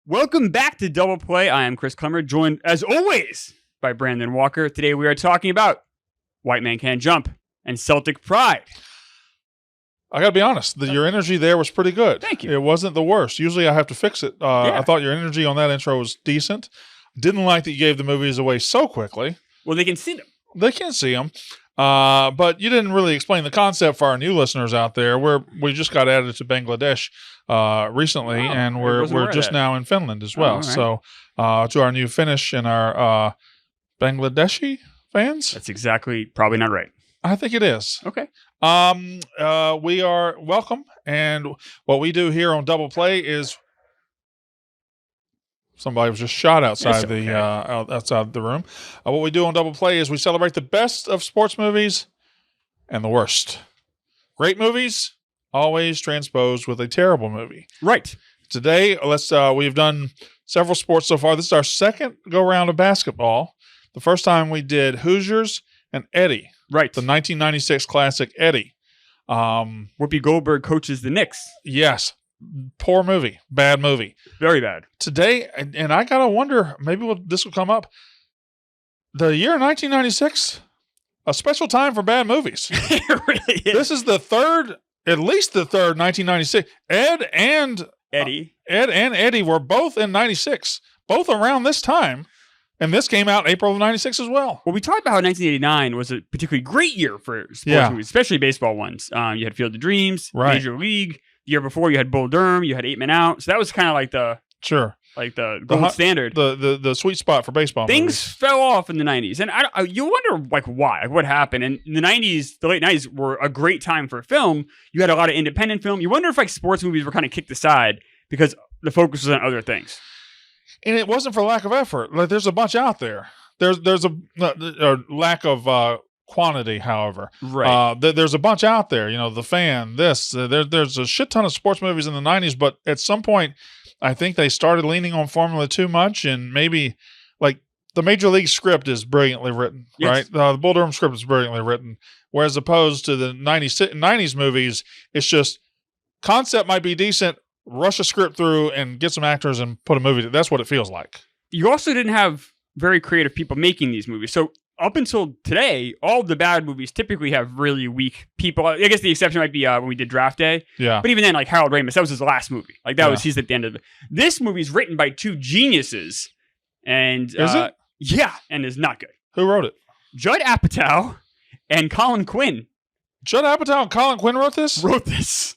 Welcome back to Double Play. I am Chris Klemmer, joined as always by Brandon Walker. Today we are talking about White Man Can't Jump and Celtic Pride. I got to be honest, your energy there was pretty good. Thank you. It wasn't the worst. Usually I have to fix it. I thought your energy on that intro was decent. Didn't like that you gave the movies away so quickly. Well, they can see them. They can see them. But you didn't really explain the concept for our new listeners out there. We just got added to Bangladesh recently, and we're just now in Finland as well. Right. So to our new Finnish and our Bangladeshi fans. That's exactly probably not right. I think it is. Okay. We are welcome, and what we do here on Double Play is somebody was just shot outside outside the room. What we do on Double Play is we celebrate the best of sports movies and the worst. Great movies always transposed with a terrible movie. Right. Today, we've done several sports so far. This is our second go round of basketball. The first time we did Hoosiers and Eddie. Right. The 1996 classic Eddie. Whoopi Goldberg coaches the Knicks. Yes. Poor movie. Bad movie. Very bad. Today, and I got to wonder, maybe this will come up. The year 1996, a special time for bad movies. It really is. This is at least the third 1996. Ed and Eddie were both in 96, both around this time. And this came out April of 96 as well. Well, we talked about how 1989 was a particularly great year for sports movies, especially baseball ones. You had Field of Dreams, Major League. The year before, you had Bull Durham, you had 8 Men Out. So that was kind of like the gold standard. The sweet spot for baseball. Things movies. fell off in the 90s. And you wonder why, what happened. And in the 90s, the late 90s were a great time for film. You had a lot of independent film. You wonder if sports movies were kind of kicked aside because the focus was on other things. And it wasn't for lack of effort. Like, there's a bunch out there. There's a lack of quantity, however. Right. There's a bunch out there. You know, The Fan, there's a shit ton of sports movies in the 90s, but at some point, I think they started leaning on formula too much, and maybe, like, the Major League script is brilliantly written, right? The Bull Durham script is brilliantly written, whereas opposed to the 90s movies, it's just concept might be decent, rush a script through and get some actors and put a movie. That's what it feels like. You also didn't have very creative people making these movies. So up until today, all the bad movies typically have really weak people. I guess the exception might be when we did Draft Day. Yeah. But even then, like Harold Ramis, that was his last movie. Like he's at the end of it. This movie's written by two geniuses. And is it? Yeah, and is not good. Who wrote it? Judd Apatow and Colin Quinn. Judd Apatow and Colin Quinn wrote this?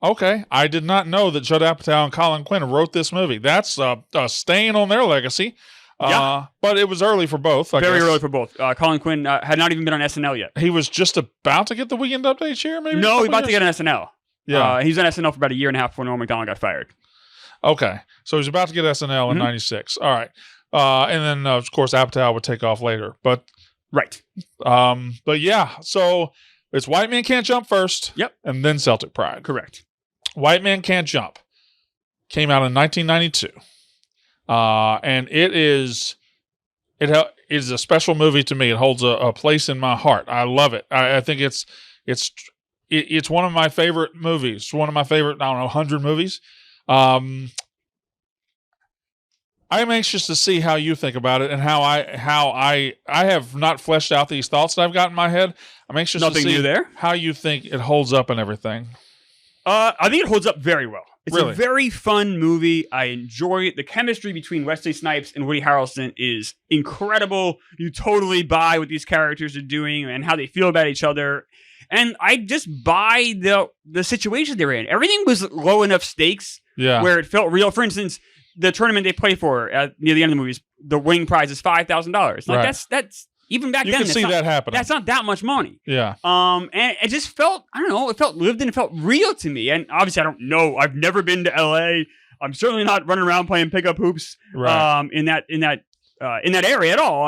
Okay, I did not know that Judd Apatow and Colin Quinn wrote this movie. That's a stain on their legacy. But it was early for both. Very early for both. Colin Quinn had not even been on SNL yet. He was just about to get the Weekend Update chair, maybe? No, he was about to get on SNL. Yeah. He was on SNL for about a year and a half before Norm Macdonald got fired. Okay, so he was about to get SNL in 96. All right. And then, of course, Apatow would take off later. But right. But yeah, so it's White Man Can't Jump first. Yep. And then Celtic Pride. Correct. White Man Can't Jump came out in 1992. And it is a special movie to me. It holds a place in my heart. I love it. I think it's one of my favorite movies. One of my favorite, 100 movies. I'm anxious to see how you think about it and how I have not fleshed out these thoughts that I've got in my head. I'm anxious to see how you think it holds up and everything. I think it holds up very well. It's really? A very fun movie. I enjoy it. The chemistry between Wesley Snipes and Woody Harrelson is incredible. You totally buy what these characters are doing and how they feel about each other. And I just buy the situation they're in. Everything was low enough stakes where it felt real. For instance, the tournament they play for near the end of the movies, the winning prize is $5,000. Like that's even back then. You can see that happening. That's not that much money. Yeah. And it just felt, I don't know, it felt lived in, it felt real to me. And obviously, I don't know. I've never been to LA. I'm certainly not running around playing pickup hoops in that area at all.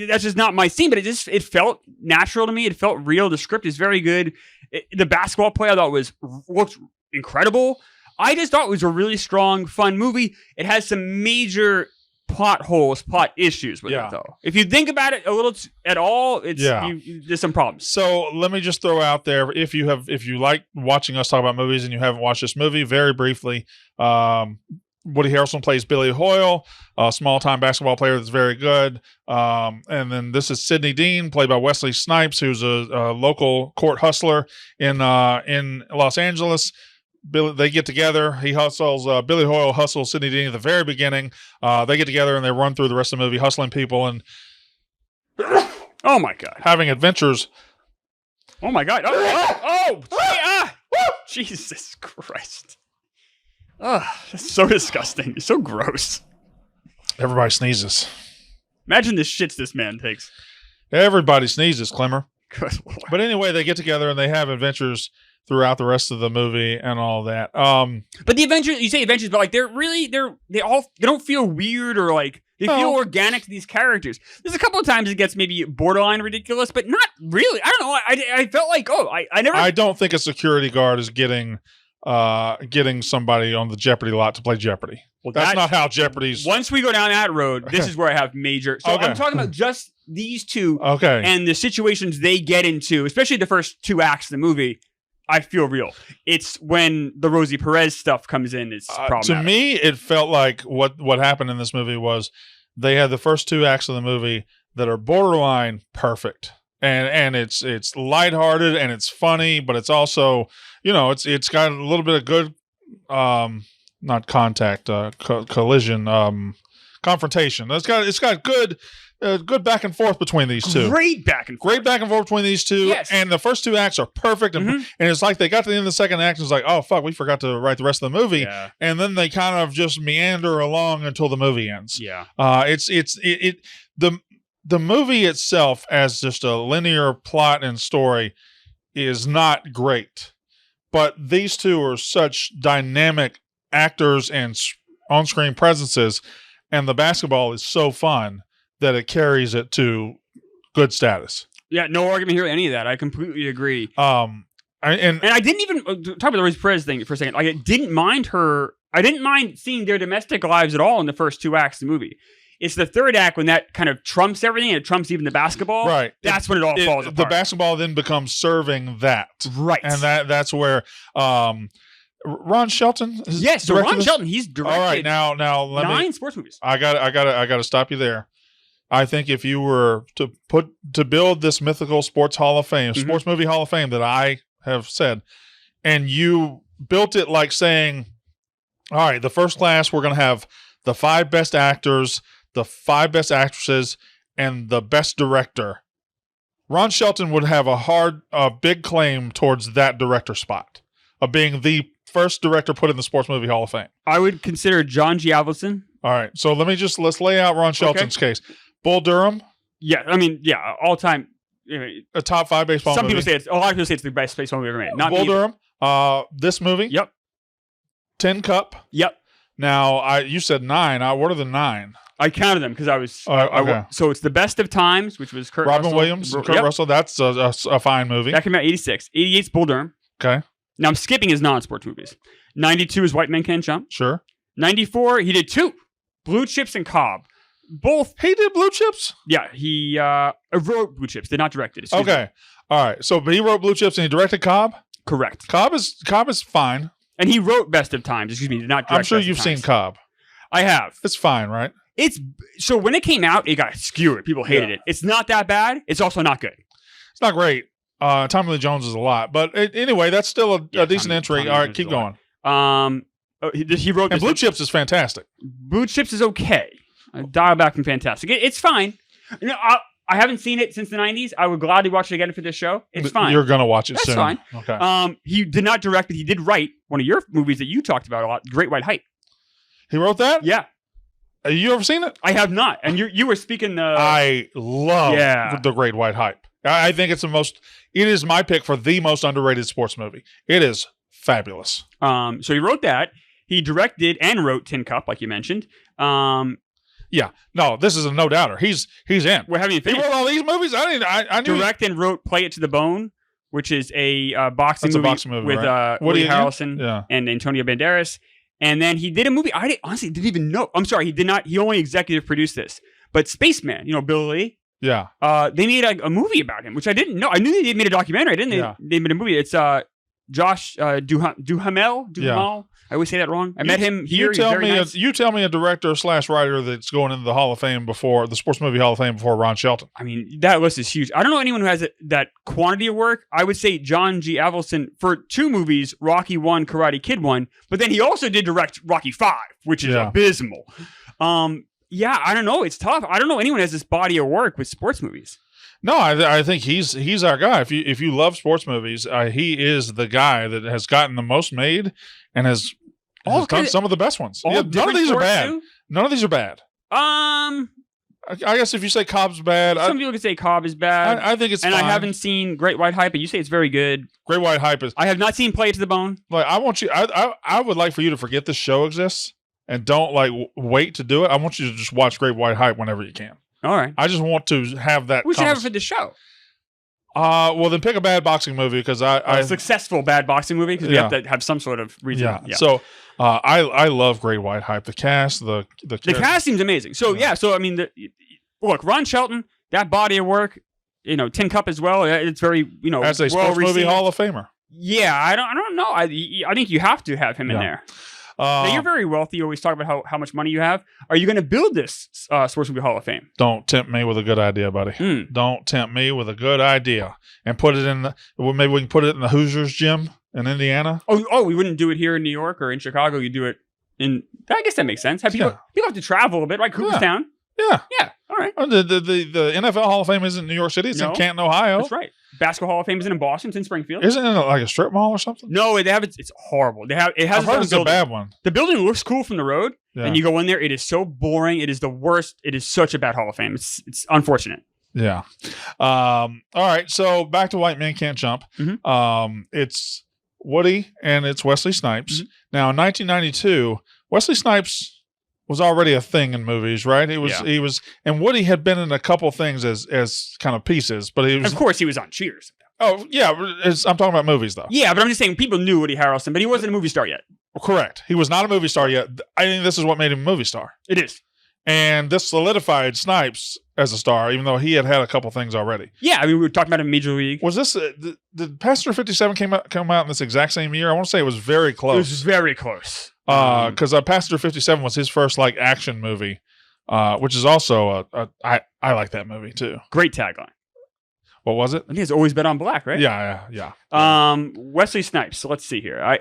That's just not my scene. But it felt natural to me. It felt real. The script is very good. The basketball play I thought looked incredible. I just thought it was a really strong, fun movie. It has some major plot issues with it, though. If you think about it a little at all, there's some problems. So let me just throw out there, if you like watching us talk about movies and you haven't watched this movie, very briefly, Woody Harrelson plays Billy Hoyle, a small-time basketball player that's very good. And then this is Sidney Dean, played by Wesley Snipes, who's a local court hustler in Los Angeles. They get together. He hustles. Billy Hoyle hustles Sidney Dean at the very beginning. They get together and they run through the rest of the movie, hustling people and oh my God, having adventures. Oh my God! Jesus Christ! Oh, that's so disgusting. It's so gross. Everybody sneezes. Imagine the shits this man takes. Everybody sneezes, Klemmer. Good Lord. But anyway, they get together and they have adventures throughout the rest of the movie and all that. But the adventures, you say adventures, but like they don't feel weird or like they feel organic to these characters. There's a couple of times it gets maybe borderline ridiculous, but not really. I don't know. I felt like I don't think a security guard is getting somebody on the Jeopardy lot to play Jeopardy. Well, that's not how Jeopardy's. Once we go down that road, this is where I have major. So I'm talking about just these two, and the situations they get into, especially the first 2 acts of the movie. I feel real. It's when the Rosie Perez stuff comes in. It's problematic. To me, it felt like what happened in this movie was they had the first 2 acts of the movie that are borderline perfect, and it's lighthearted and it's funny, but it's also it's got a little bit of good not contact collision confrontation. It's got good back and forth between these two. Great back and forth between these two. Yes. And the first 2 acts are perfect. And it's like they got to the end of the second act and it's like, oh, fuck, we forgot to write the rest of the movie. Yeah. And then they kind of just meander along until the movie ends. Yeah. The movie itself as just a linear plot and story is not great. But these two are such dynamic actors and on-screen presences, and the basketball is so fun that it carries it to good status. Yeah, no argument here with any of that. I completely agree. And I didn't even talk about the Rosie Perez thing for a second. Like, I didn't mind seeing their domestic lives at all in the first 2 acts of the movie. It's the third act when that kind of trumps everything, and it trumps even the basketball. Right. That's when it all falls apart. The basketball then becomes serving that. Right. And that's where Ron Shelton. Yes, so Ron Shelton, he's directed. All right, now 9 sports movies. I gotta stop you there. I think if you were to build this mythical sports Hall of Fame, sports movie Hall of Fame that I have said, and you built it like saying, all right, the first class, we're going to have the 5 best actors, the 5 best actresses, and the best director. Ron Shelton would have a big claim towards that director spot of being the first director put in the Sports Movie Hall of Fame. I would consider John G. Avildsen. All right, so let's lay out Ron Shelton's case. Bull Durham. Yeah, I mean, yeah, all time. A top 5 baseball movie. A lot of people say it's the best baseball movie ever made. Not Bull Durham. This movie. Yep. Tin Cup. Yep. Now, you said 9. What are the 9? I counted them because I was. So it's The Best of Times, which was Robin Williams, Kurt Russell. That's a fine movie. That came out 86. 88's Bull Durham. Okay. Now I'm skipping his non-sports movies. 92 is White Men Can't Jump. Sure. 94, he did 2. Blue Chips and Cobb. Both. He did Blue Chips? Yeah, he wrote Blue Chips. Did not direct it. Okay. All right. So, but he wrote Blue Chips and he directed Cobb? Correct. Cobb is fine. And he wrote Best of Times. Excuse me. Did not direct I'm sure Best you've of seen Times. Cobb. I have. It's fine, right? So when it came out, it got skewered. People hated it. It's not that bad. It's also not good. It's not great. Tommy Lee Jones is a lot. But anyway, that's still a decent entry. All right, keep going. He wrote. And Blue Chips is fantastic. Blue Chips is okay. Dial back from fantastic. It's fine. I haven't seen it since the 90s. I would gladly watch it again for this show. It's fine. You're gonna watch it That's soon. Fine. Okay. He did not direct it. He did write one of your movies that you talked about a lot, Great White Hype. He wrote that? Yeah. Have you ever seen it? I have not. And you were speaking the. I love the Great White Hype. I think it's it is my pick for the most underrated sports movie. It is fabulous. So he wrote that. He directed and wrote Tin Cup, like you mentioned. Yeah. No, this is a no-doubter. He's in. We're having He wrote all these movies? I knew direct and wrote Play It to the Bone, which is a boxing movie with right? Woody Harrelson and Antonio Banderas. And then he did a movie I honestly didn't even know. I'm sorry, he did not. He only executive produced this. But Spaceman, Bill Lee. Yeah. They made a movie about him, which I didn't know. I knew they made a documentary. I didn't. They made a movie. It's Josh Duhamel. I always say that wrong. I met him here. You tell He's very nice. You tell me a director / writer that's going into the Hall of Fame before the Sports Movie Hall of Fame before Ron Shelton. I mean, that list is huge. I don't know anyone who has that quantity of work. I would say John G. Avildsen for 2 movies, Rocky 1, Karate Kid 1, but then he also did direct Rocky 5, which is abysmal. Yeah, I don't know. It's tough. I don't know anyone who has this body of work with sports movies. No, I think he's our guy. If you love sports movies, he is the guy that has gotten the most made and has done some of the best ones. Yeah, none of these are bad. Too? None of these are bad. I guess if you say Cobb's bad, some people could say Cobb is bad. I think it's. And fine. I haven't seen Great White Hype, but you say it's very good. Great White Hype is. I have not seen Play It to the Bone. Like I want you. I would like for you to forget this show exists and don't wait to do it. I want you to just watch Great White Hype whenever you can. All right. I just want to have that. We should have it for the show. Well, then pick a bad boxing movie because a successful bad boxing movie because we have to have some sort of reason. Yeah. So I love Great White Hype. The cast, the cast seems amazing. So So I mean, look, Ron Shelton, that body of work, Tin Cup as well. It's very as a sports movie Hall of Famer. Yeah, I don't know. I think you have to have him in there. Now, you're very wealthy. You always talk about how much money you have. Are you going to build this Sports Movie Hall of Fame? Don't tempt me with a good idea, buddy. Don't tempt me with a good idea. And put it in maybe we can put it in the Hoosiers gym in Indiana. Oh, we wouldn't do it here in New York or in Chicago. You do it in. I guess that makes sense. People have to travel a bit, right? Cooperstown. Yeah. All right. The NFL Hall of Fame isn't in New York City. It's in Canton, Ohio. That's right. Basketball Hall of Fame isn't in Boston. It's in Springfield. Isn't it like a strip mall or something? No, they have it. It's horrible. It has. I've heard it's a bad one. The building looks cool from the road, and you go in there. It is so boring. It is the worst. It is such a bad Hall of Fame. It's unfortunate. Yeah. All right. So back to White Men Can't Jump. Mm-hmm. It's Woody and it's Wesley Snipes. Mm-hmm. Now in 1992, Wesley Snipes was already a thing in movies, right? He was, and Woody had been in a couple things as kind of pieces, but of course he was on Cheers. Oh yeah, I'm talking about movies though. Yeah, but I'm just saying people knew Woody Harrelson, but he wasn't a movie star yet. Correct. He was not a movie star yet. I think this is what made him a movie star. It is. And this solidified Snipes as a star, even though he had a couple things already. Yeah, I mean, we were talking about in Major League. Was this did Passenger 57 come out in this exact same year? I want to say it was very close. It was very close. Because Passenger 57 was his first action movie, which is also I like that movie too. Great tagline. What was it? I think it's Always Bet on Black, right? Yeah. Wesley Snipes. So let's see here.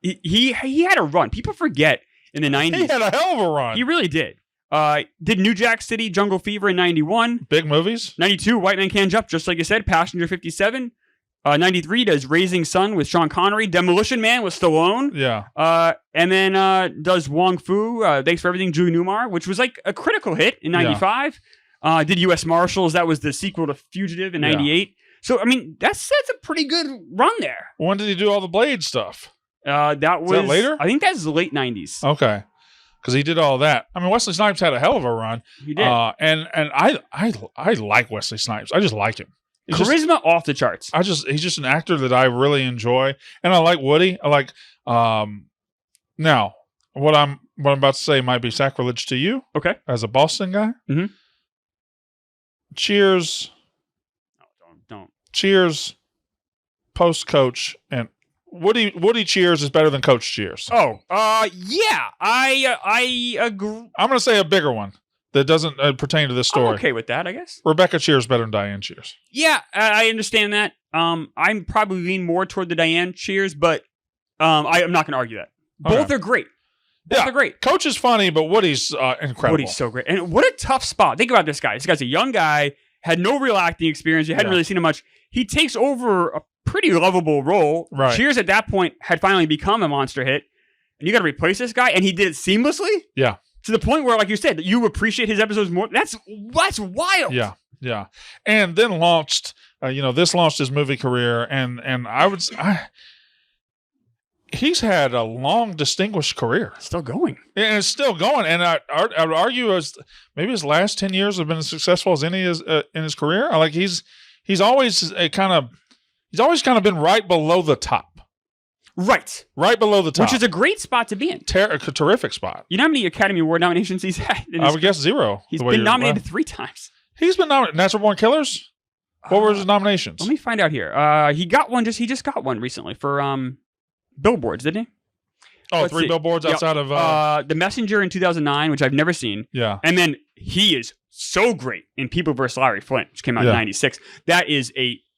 He had a run. People forget in the 90s. He had a hell of a run. He really did. Did New Jack City, Jungle Fever in 91. Big movies. 92, White Man Can't Jump, just like you said. Passenger 57. 93 does Raising Sun with Sean Connery. Demolition Man with Stallone. Yeah. And then does Wong Fu, Thanks for Everything, Julie Newmar, which was like a critical hit in 95. Did U.S. Marshals. That was the sequel to Fugitive in 98. Yeah. So, I mean, that's a pretty good run there. When did he do all the Blade stuff? That was later? I think that's the late 90s. Okay. Because he did all that. I mean, Wesley Snipes had a hell of a run. He did. And I like Wesley Snipes. I just like him. Charisma off the charts. He's just an actor that I really enjoy, and I like Woody. I like. Now, what I'm about to say might be sacrilege to you. Okay. As a Boston guy. Mm-hmm. Cheers. No, don't. Cheers. Post Coach and Woody Cheers is better than Coach Cheers. Oh, yeah, I agree. I'm going to say a bigger one that doesn't pertain to this story. I'm okay with that, I guess. Rebecca Cheers better than Diane Cheers. Yeah, I understand that. I'm probably lean more toward the Diane Cheers, but I'm not going to argue that. Both are great. Both are great. Coach is funny, but Woody's incredible. Woody's so great. And what a tough spot. Think about this guy. This guy's a young guy, had no real acting experience. You hadn't really seen him much. He takes over a pretty lovable role. Right. Cheers at that point had finally become a monster hit. And you got to replace this guy, and he did it seamlessly? Yeah. To the point where, like you said, you appreciate his episodes more. That's wild. Yeah. And then launched, this launched his movie career, and he's had a long, distinguished career. Still going. And it's still going. And I would argue maybe his last 10 years have been as successful as any in his career. He's always kind of been right below the top. Right below the top. Which is a great spot to be in. A terrific spot. You know how many Academy Award nominations he's had? I would guess 0. He's been nominated 3 times. He's been nominated. Natural Born Killers? What were his nominations? Let me find out here. He just got one recently for billboards, didn't he? Oh, Three Billboards Outside of... The Messenger in 2009, which I've never seen. Yeah. And then he is so great in People vs. Larry Flint, which came out in 96.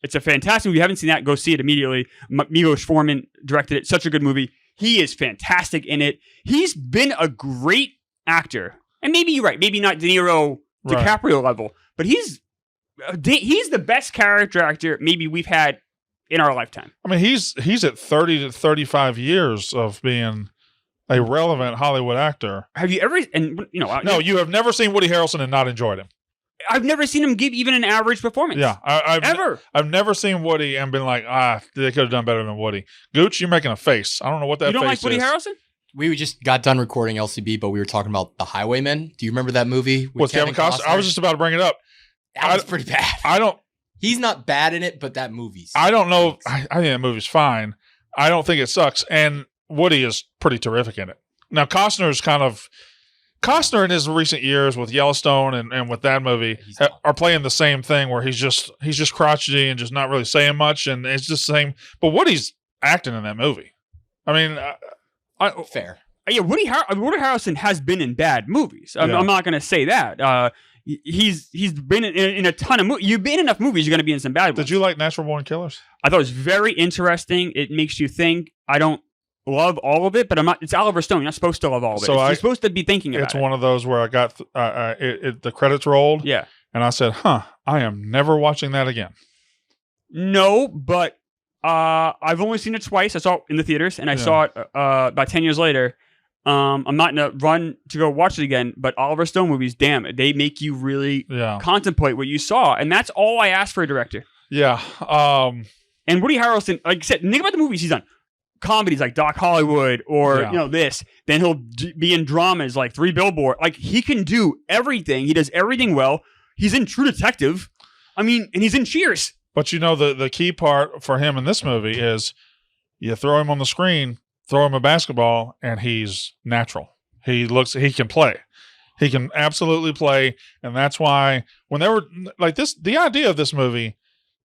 It's a fantastic movie. If you haven't seen that, go see it immediately. Milos Forman directed it. Such a good movie. He is fantastic in it. He's been a great actor. And maybe you're right. Maybe not De Niro, DiCaprio level. But he's the best character actor maybe we've had in our lifetime. I mean, he's at 30 to 35 years of being a relevant Hollywood actor. Have you ever... No, you have never seen Woody Harrelson and not enjoyed him. I've never seen him give even an average performance. Yeah. I've never seen Woody and been like, they could have done better than Woody. Gooch, you're making a face. I don't know what that face is. You don't like Woody Harrelson? We just got done recording LCB, but we were talking about The Highwaymen. Do you remember that movie? With Kevin Costner? I was just about to bring it up. That was pretty bad. He's not bad in it, but that movie's... I don't know. I think that movie's fine. I don't think it sucks. And Woody is pretty terrific in it. Now, Costner in his recent years with Yellowstone and with that movie are playing the same thing where he's just crotchety and just not really saying much, and it's just the same. But Woody's acting in that movie. I mean, fair. Yeah, Woody Harrelson has been in bad movies. I'm not going to say that. He's been in a ton of movies. You've been in enough movies, you're going to be in some bad ones. Did you like Natural Born Killers? I thought it was very interesting. It makes you think. I don't love all of it, but I'm not. It's Oliver Stone. You're not supposed to love all of it. So you're supposed to be thinking about it. It's one of those where I got the credits rolled. Yeah. And I said, I am never watching that again. No, but I've only seen it twice. I saw it in the theaters, and I saw it about 10 years later. I'm not in a run to go watch it again, but Oliver Stone movies, damn it, they make you really contemplate what you saw, and that's all I ask for a director. Yeah. And Woody Harrelson, like I said, think about the movies he's done. Comedies like Doc Hollywood or this. Then he'll be in dramas like Three Billboards. Like, he can do everything. He does everything well. He's in True Detective. I mean, and he's in Cheers. But the key part for him in this movie is you throw him on the screen, throw him a basketball, and he's natural. He can play. He can absolutely play. And that's why when they were like this, the idea of this movie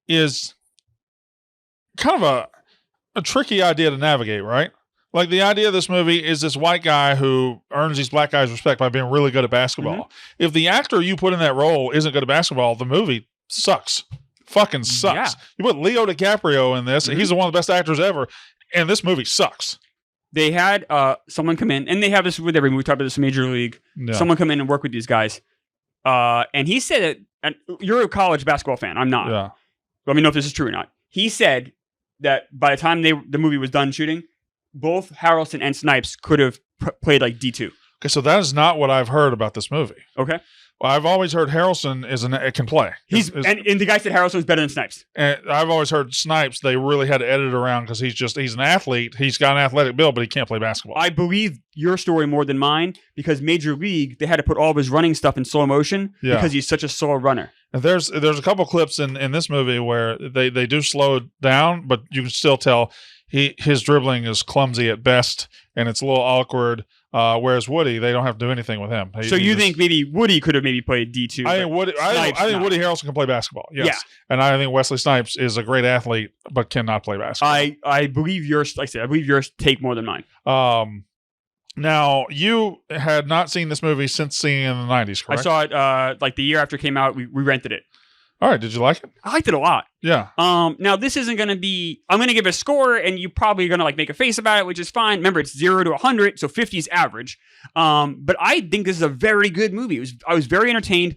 is kind of a tricky idea to navigate, right? Like, the idea of this movie is this white guy who earns these black guys' respect by being really good at basketball. Mm-hmm. If the actor you put in that role isn't good at basketball, the movie sucks. Fucking sucks. Yeah. You put Leo DiCaprio in this, and he's one of the best actors ever, and this movie sucks. They had someone come in, and they have this with every movie. We talked about this in Major League. Yeah. Someone come in and work with these guys. And he said that, and you're a college basketball fan. I'm not. Yeah. Let me know if this is true or not. He said that by the time the movie was done shooting, both Harrelson and Snipes could have played like D2. Okay, so that is not what I've heard about this movie. Okay. Well, I've always heard Harrelson can play. And the guy said Harrelson is better than Snipes. And I've always heard Snipes, they really had to edit around because he's an athlete. He's got an athletic build, but he can't play basketball. I believe your story more than mine because Major League, they had to put all of his running stuff in slow motion because he's such a slow runner. And there's a couple clips in this movie where they do slow it down, but you can still tell his dribbling is clumsy at best, and it's a little awkward. Whereas Woody, they don't have to do anything with him. So you think maybe Woody could have maybe played D2? I think Woody Harrelson can play basketball. Yes. Yeah. And I think Wesley Snipes is a great athlete, but cannot play basketball. I believe yours. Like I said, I believe yours take more than mine. Now, you had not seen this movie since seeing it in the 90s, correct? I saw it like the year after it came out. We rented it. All right. Did you like it? I liked it a lot. Yeah. Now, this isn't going to be... I'm going to give it a score, and you probably going to like make a face about it, which is fine. Remember, it's 0 to 100, so 50 is average. But I think this is a very good movie. I was very entertained.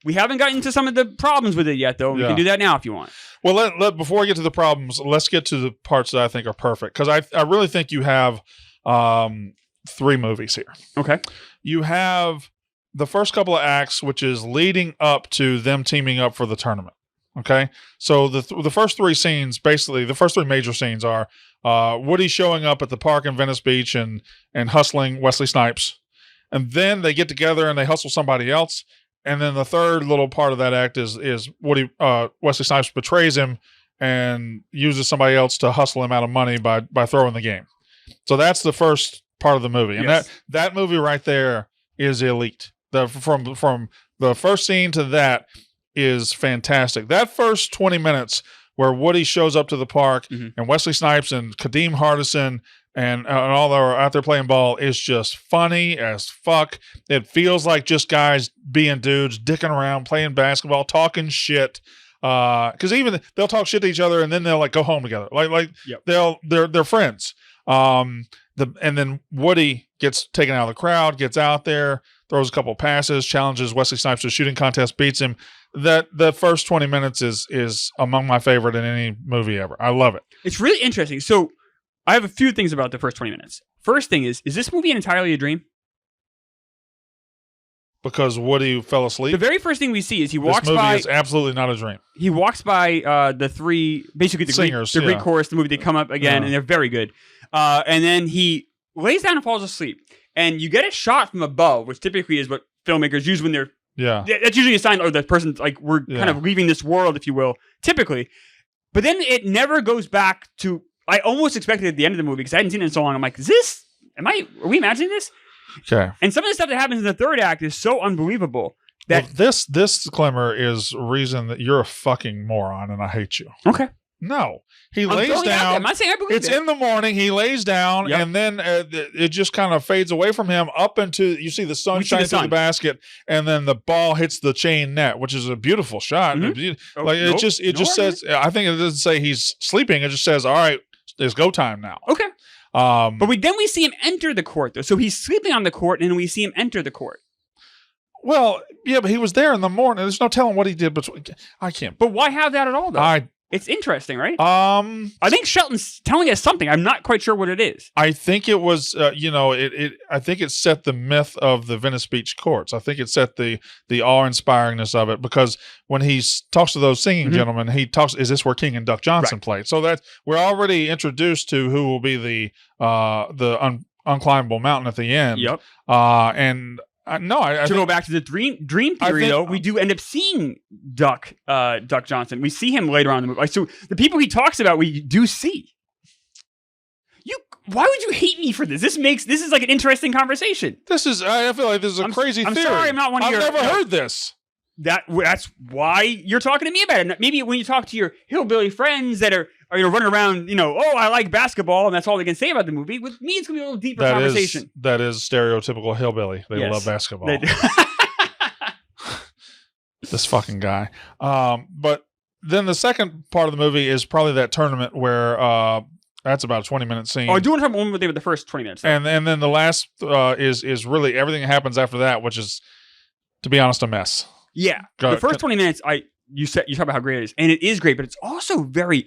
We haven't gotten into some of the problems with it yet, though. We can do that now if you want. Well, before we get to the problems, let's get to the parts that I think are perfect. Because I really think you have 3 movies here. Okay. You have the first couple of acts, which is leading up to them teaming up for the tournament. Okay. So the first 3 scenes, basically, the first 3 major scenes are Woody showing up at the park in Venice Beach and hustling Wesley Snipes. And then they get together and they hustle somebody else. And then the third little part of that act is Woody Wesley Snipes betrays him and uses somebody else to hustle him out of money by throwing the game. So that's the first part of the movie. And that movie right there is elite. From the first scene to that is fantastic. That first 20 minutes where Woody shows up to the park and Wesley Snipes and Kadeem Hardison and all that are out there playing ball is just funny as fuck. It feels like just guys being dudes, dicking around, playing basketball, talking shit. Because even they'll talk shit to each other and then they'll like go home together. Yep. They're friends. And then Woody gets taken out of the crowd, gets out there, throws a couple of passes, challenges Wesley Snipes to a shooting contest, beats him. That the first 20 minutes is among my favorite in any movie ever. I love it. It's really interesting. So I have a few things about the first 20 minutes. First thing is this movie entirely a dream? Because Woody fell asleep. The very first thing we see is he walks this movie by. is absolutely not a dream. He walks by the three, basically the singers, Greek chorus, the movie. They come up again, and they're very good. And then he lays down and falls asleep. And you get a shot from above, which typically is what filmmakers use when they're. Yeah. That's usually a sign, or the person's like, we're kind of leaving this world, if you will, typically. But then it never goes back to. I almost expected at the end of the movie, because I hadn't seen it in so long. I'm like, are we imagining this? Okay. And some of the stuff that happens in the third act is so unbelievable that this Klemmer is reason that you're a fucking moron and I hate you. Okay. No, he lays down. I'm not saying I believe it's in the morning. He lays down, and then it just kind of fades away from him up into. You see the sun shine through the basket, and then the ball hits the chain net, which is a beautiful shot. Mm-hmm. It just says. I think it doesn't say he's sleeping. It just says, "All right, it's go time now." Okay. But then we see him enter the court, though. So he's sleeping on the court, and then we see him enter the court. Well, yeah, but he was there in the morning. There's no telling what he did between. I can't. But why have that at all, though? It's interesting, right? I think Shelton's telling us something. I'm not quite sure what it is. I think it was, I think it set the myth of the Venice Beach courts. I think it set the awe-inspiringness of it, because when he talks to those singing gentlemen, he talks, is this where King and Duck Johnson played? So that we're already introduced to who will be the unclimbable mountain at the end. Yep. I to go back to the dream theory, though, we do end up seeing Duck Johnson. We see him later on in the movie. So the people he talks about, we do see. Why would you hate me for this? This is like an interesting conversation. I feel like this is a crazy theory. I'm sorry, I'm not one of your. I've never heard this. That's why you're talking to me about it. Maybe when you talk to your hillbilly friends that are running around, I like basketball, and that's all they can say about the movie. With me, it's gonna be a little deeper conversation. That is stereotypical hillbilly. They love basketball. They do. This fucking guy. But then the second part of the movie is probably that tournament where that's about a 20-minute scene. Oh, I do want to talk one more thing about the first 20 minutes. And then the last is really everything that happens after that, which is, to be honest, a mess. Yeah. The first 20 minutes, you talk about how great it is, and it is great, but it's also very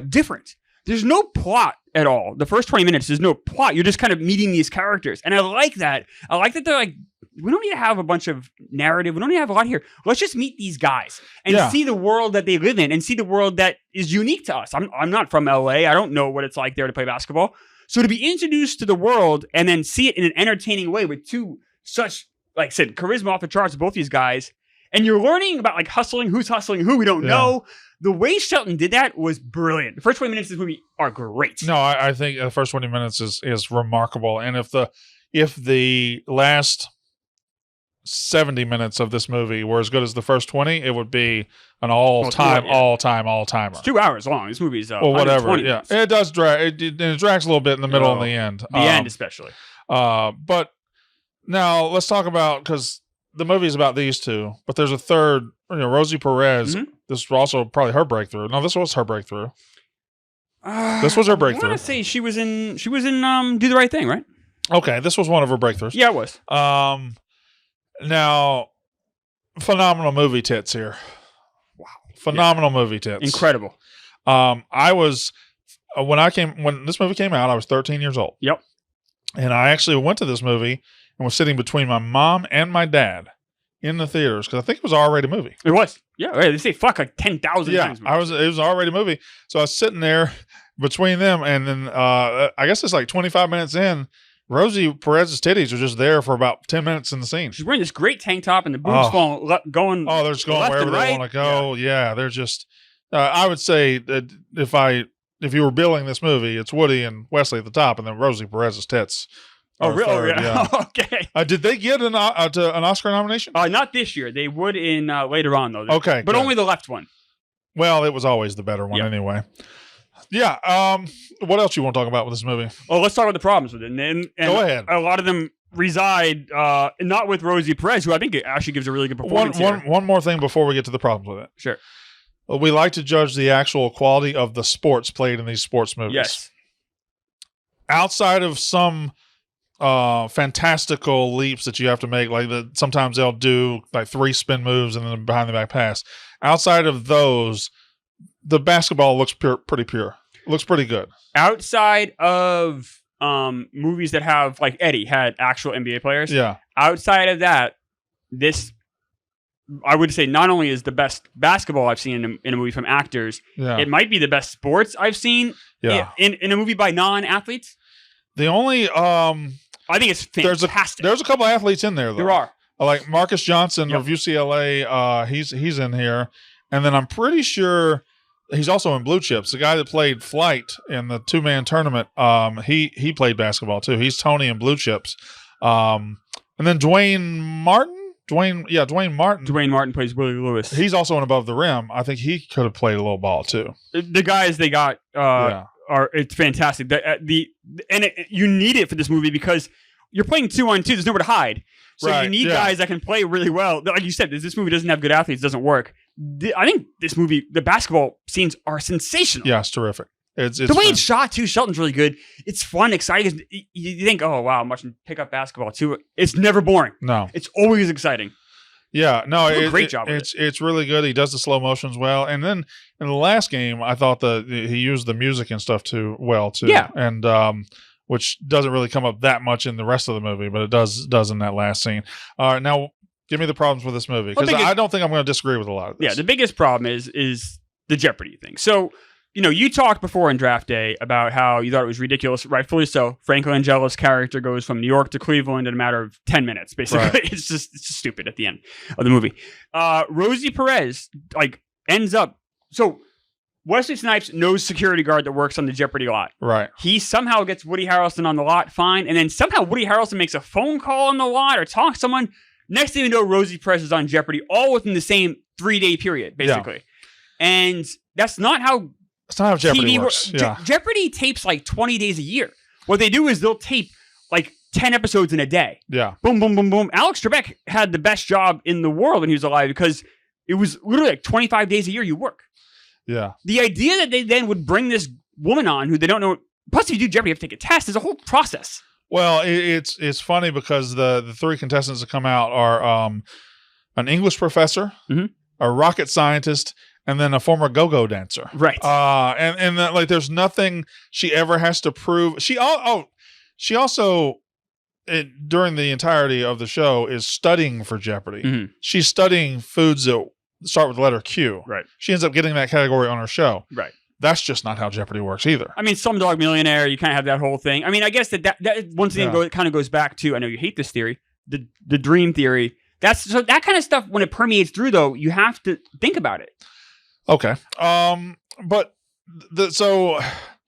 different. There's no plot at all. The first 20 minutes, there's no plot. You're just kind of meeting these characters. And I like that. I like that they're like, we don't need to have a bunch of narrative. We don't need to have a lot here. Let's just meet these guys and see the world that they live in and see the world that is unique to us. I'm not from LA. I don't know what it's like there to play basketball. So to be introduced to the world and then see it in an entertaining way with two such, like I said, charisma off the charts, both these guys. And you're learning about like hustling, who's hustling, who we don't know. The way Shelton did that was brilliant. The first 20 minutes of this movie are great. No, I think the first 20 minutes is remarkable. And if the last 70 minutes of this movie were as good as the first 20, it would be an all-timer. It's 2 hours long. This movie's whatever. Yeah, minutes. it does drag. It drags a little bit in the middle and the end. The end especially. But now let's talk about, because the movie is about these two, but there's a third. Rosie Perez. This was also probably her breakthrough. No, this was her breakthrough. This was her breakthrough. I want to say she was in Do the Right Thing, right? Okay, this was one of her breakthroughs. Yeah, it was. Now, phenomenal movie tits here. Wow, phenomenal movie tits, incredible. I was when this movie came out, I was 13 years old. Yep, and I actually went to this movie and was sitting between my mom and my dad in the theaters because I think it was an R-rated movie. It was. Yeah, they say fuck like 10,000 times. It was an R-rated movie, so I was sitting there between them, and then I guess it's like 25 minutes in. Rosie Perez's titties are just there for about 10 minutes in the scene. She's wearing this great tank top and the boobs going. Oh, they're just going wherever they want to go. Yeah, they're just. I would say that if you were billing this movie, it's Woody and Wesley at the top, and then Rosie Perez's tits. Oh, really? Third, yeah. Okay. Did they get an Oscar nomination? Not this year. They would in later on though. Okay, but only the left one. Well, it was always the better one anyway. Yeah. What else you want to talk about with this movie? Oh, let's talk about the problems with it. And Go ahead. A lot of them reside not with Rosie Perez, who I think actually gives a really good performance. One more thing before we get to the problems with it. Sure. We like to judge the actual quality of the sports played in these sports movies. Yes. Outside of some fantastical leaps that you have to make, like sometimes they'll do like 3 spin moves and then a behind the back pass. Outside of those, the basketball looks pretty pure. Looks pretty good. Outside of movies that have, like Eddie had actual NBA players. Yeah. Outside of that, this, I would say, not only is the best basketball I've seen in a movie from actors, it might be the best sports I've seen in a movie by non-athletes. The only I think it's fantastic. There's a couple athletes in there though. There are. Like Marcus Johnson of UCLA, he's in here, and then I'm pretty sure he's also in Blue Chips. The guy that played Flight in the 2-man tournament, he played basketball too. He's Tony in Blue Chips, and then Dwayne Martin. Dwayne Martin plays Willie Lewis. He's also in Above the Rim. I think he could have played a little ball too. The guys they got it's fantastic. You need it for this movie because you're playing 2-on-2. There's nowhere to hide. So you need guys that can play really well. Like you said, this movie doesn't have good athletes. It doesn't work. I think this movie, the basketball scenes are sensational. Yeah, it's terrific. It's the way it's shot too. Shelton's really good. It's fun, exciting. You think, oh wow, I'm watching pickup basketball too. It's never boring. No, it's always exciting. Yeah, no, great job. It's really good. He does the slow motions well, and then in the last game, I thought that he used the music and stuff too. Yeah, and which doesn't really come up that much in the rest of the movie, but it does in that last scene. All right, now give me the problems with this movie because I don't think I'm going to disagree with a lot of this. Yeah, the biggest problem is the Jeopardy thing. So, you talked before in draft day about how you thought it was ridiculous, rightfully so. Frank Langella's character goes from New York to Cleveland in a matter of 10 minutes, basically. Right. It's just stupid at the end of the movie. Rosie Perez ends up. So Wesley Snipes knows security guard that works on the Jeopardy lot. Right. He somehow gets Woody Harrelson on the lot, fine, and then somehow Woody Harrelson makes a phone call on the lot or talks to someone. Next thing you know, Rosie Perez is on Jeopardy, all within the same 3-day period, basically. Yeah. And that's not how. That's not how Jeopardy works. Jeopardy tapes 20 days a year. What they do is they'll tape 10 episodes in a day. Yeah. Boom, boom, boom, boom. Alex Trebek had the best job in the world when he was alive because it was literally 25 days a year you work. Yeah. The idea that they then would bring this woman on who they don't know. Plus, if you do Jeopardy, you have to take a test. There's a whole process. Well, it's funny because the 3 contestants that come out are an English professor, a rocket scientist, and then a former go-go dancer. Right. And there's nothing she ever has to prove. She also during the entirety of the show is studying for Jeopardy. Mm-hmm. She's studying foods that start with the letter Q. Right. She ends up getting that category on her show. Right. That's just not how Jeopardy works either. I mean, Slumdog Millionaire, you kind of have that whole thing. I mean, I guess that once again kind of goes back to, I know you hate this theory, the dream theory. So that kind of stuff, when it permeates through, though, you have to think about it. Okay. But so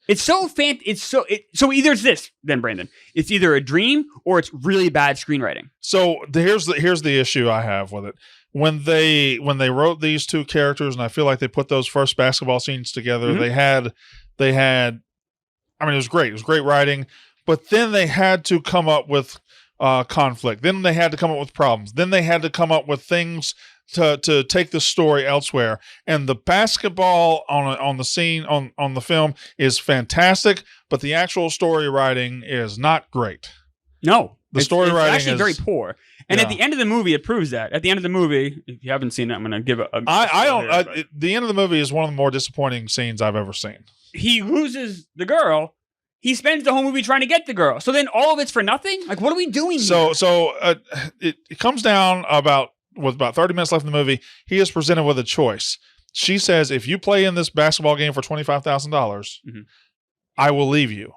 it's so so either it's this then, Brandon. It's either a dream or it's really bad screenwriting. So here's the issue I have with it. When they wrote these 2 characters, and I feel like they put those first basketball scenes together, they had I mean, it was great. It was great writing, but then they had to come up with conflict. Then they had to come up with problems. Then they had to come up with things to take the story elsewhere. And the basketball on the scene on the film is fantastic, but the actual story writing is not great. No, the story writing is actually very poor. And at the end of the movie, it proves that. At the end of the movie, if you haven't seen it, I'm going to give the end of the movie is one of the more disappointing scenes I've ever seen. He loses the girl. He spends the whole movie trying to get the girl. So then all of it's for nothing? What are we doing here? So it comes down with about 30 minutes left in the movie. He is presented with a choice. She says, if you play in this basketball game for $25,000, I will leave you.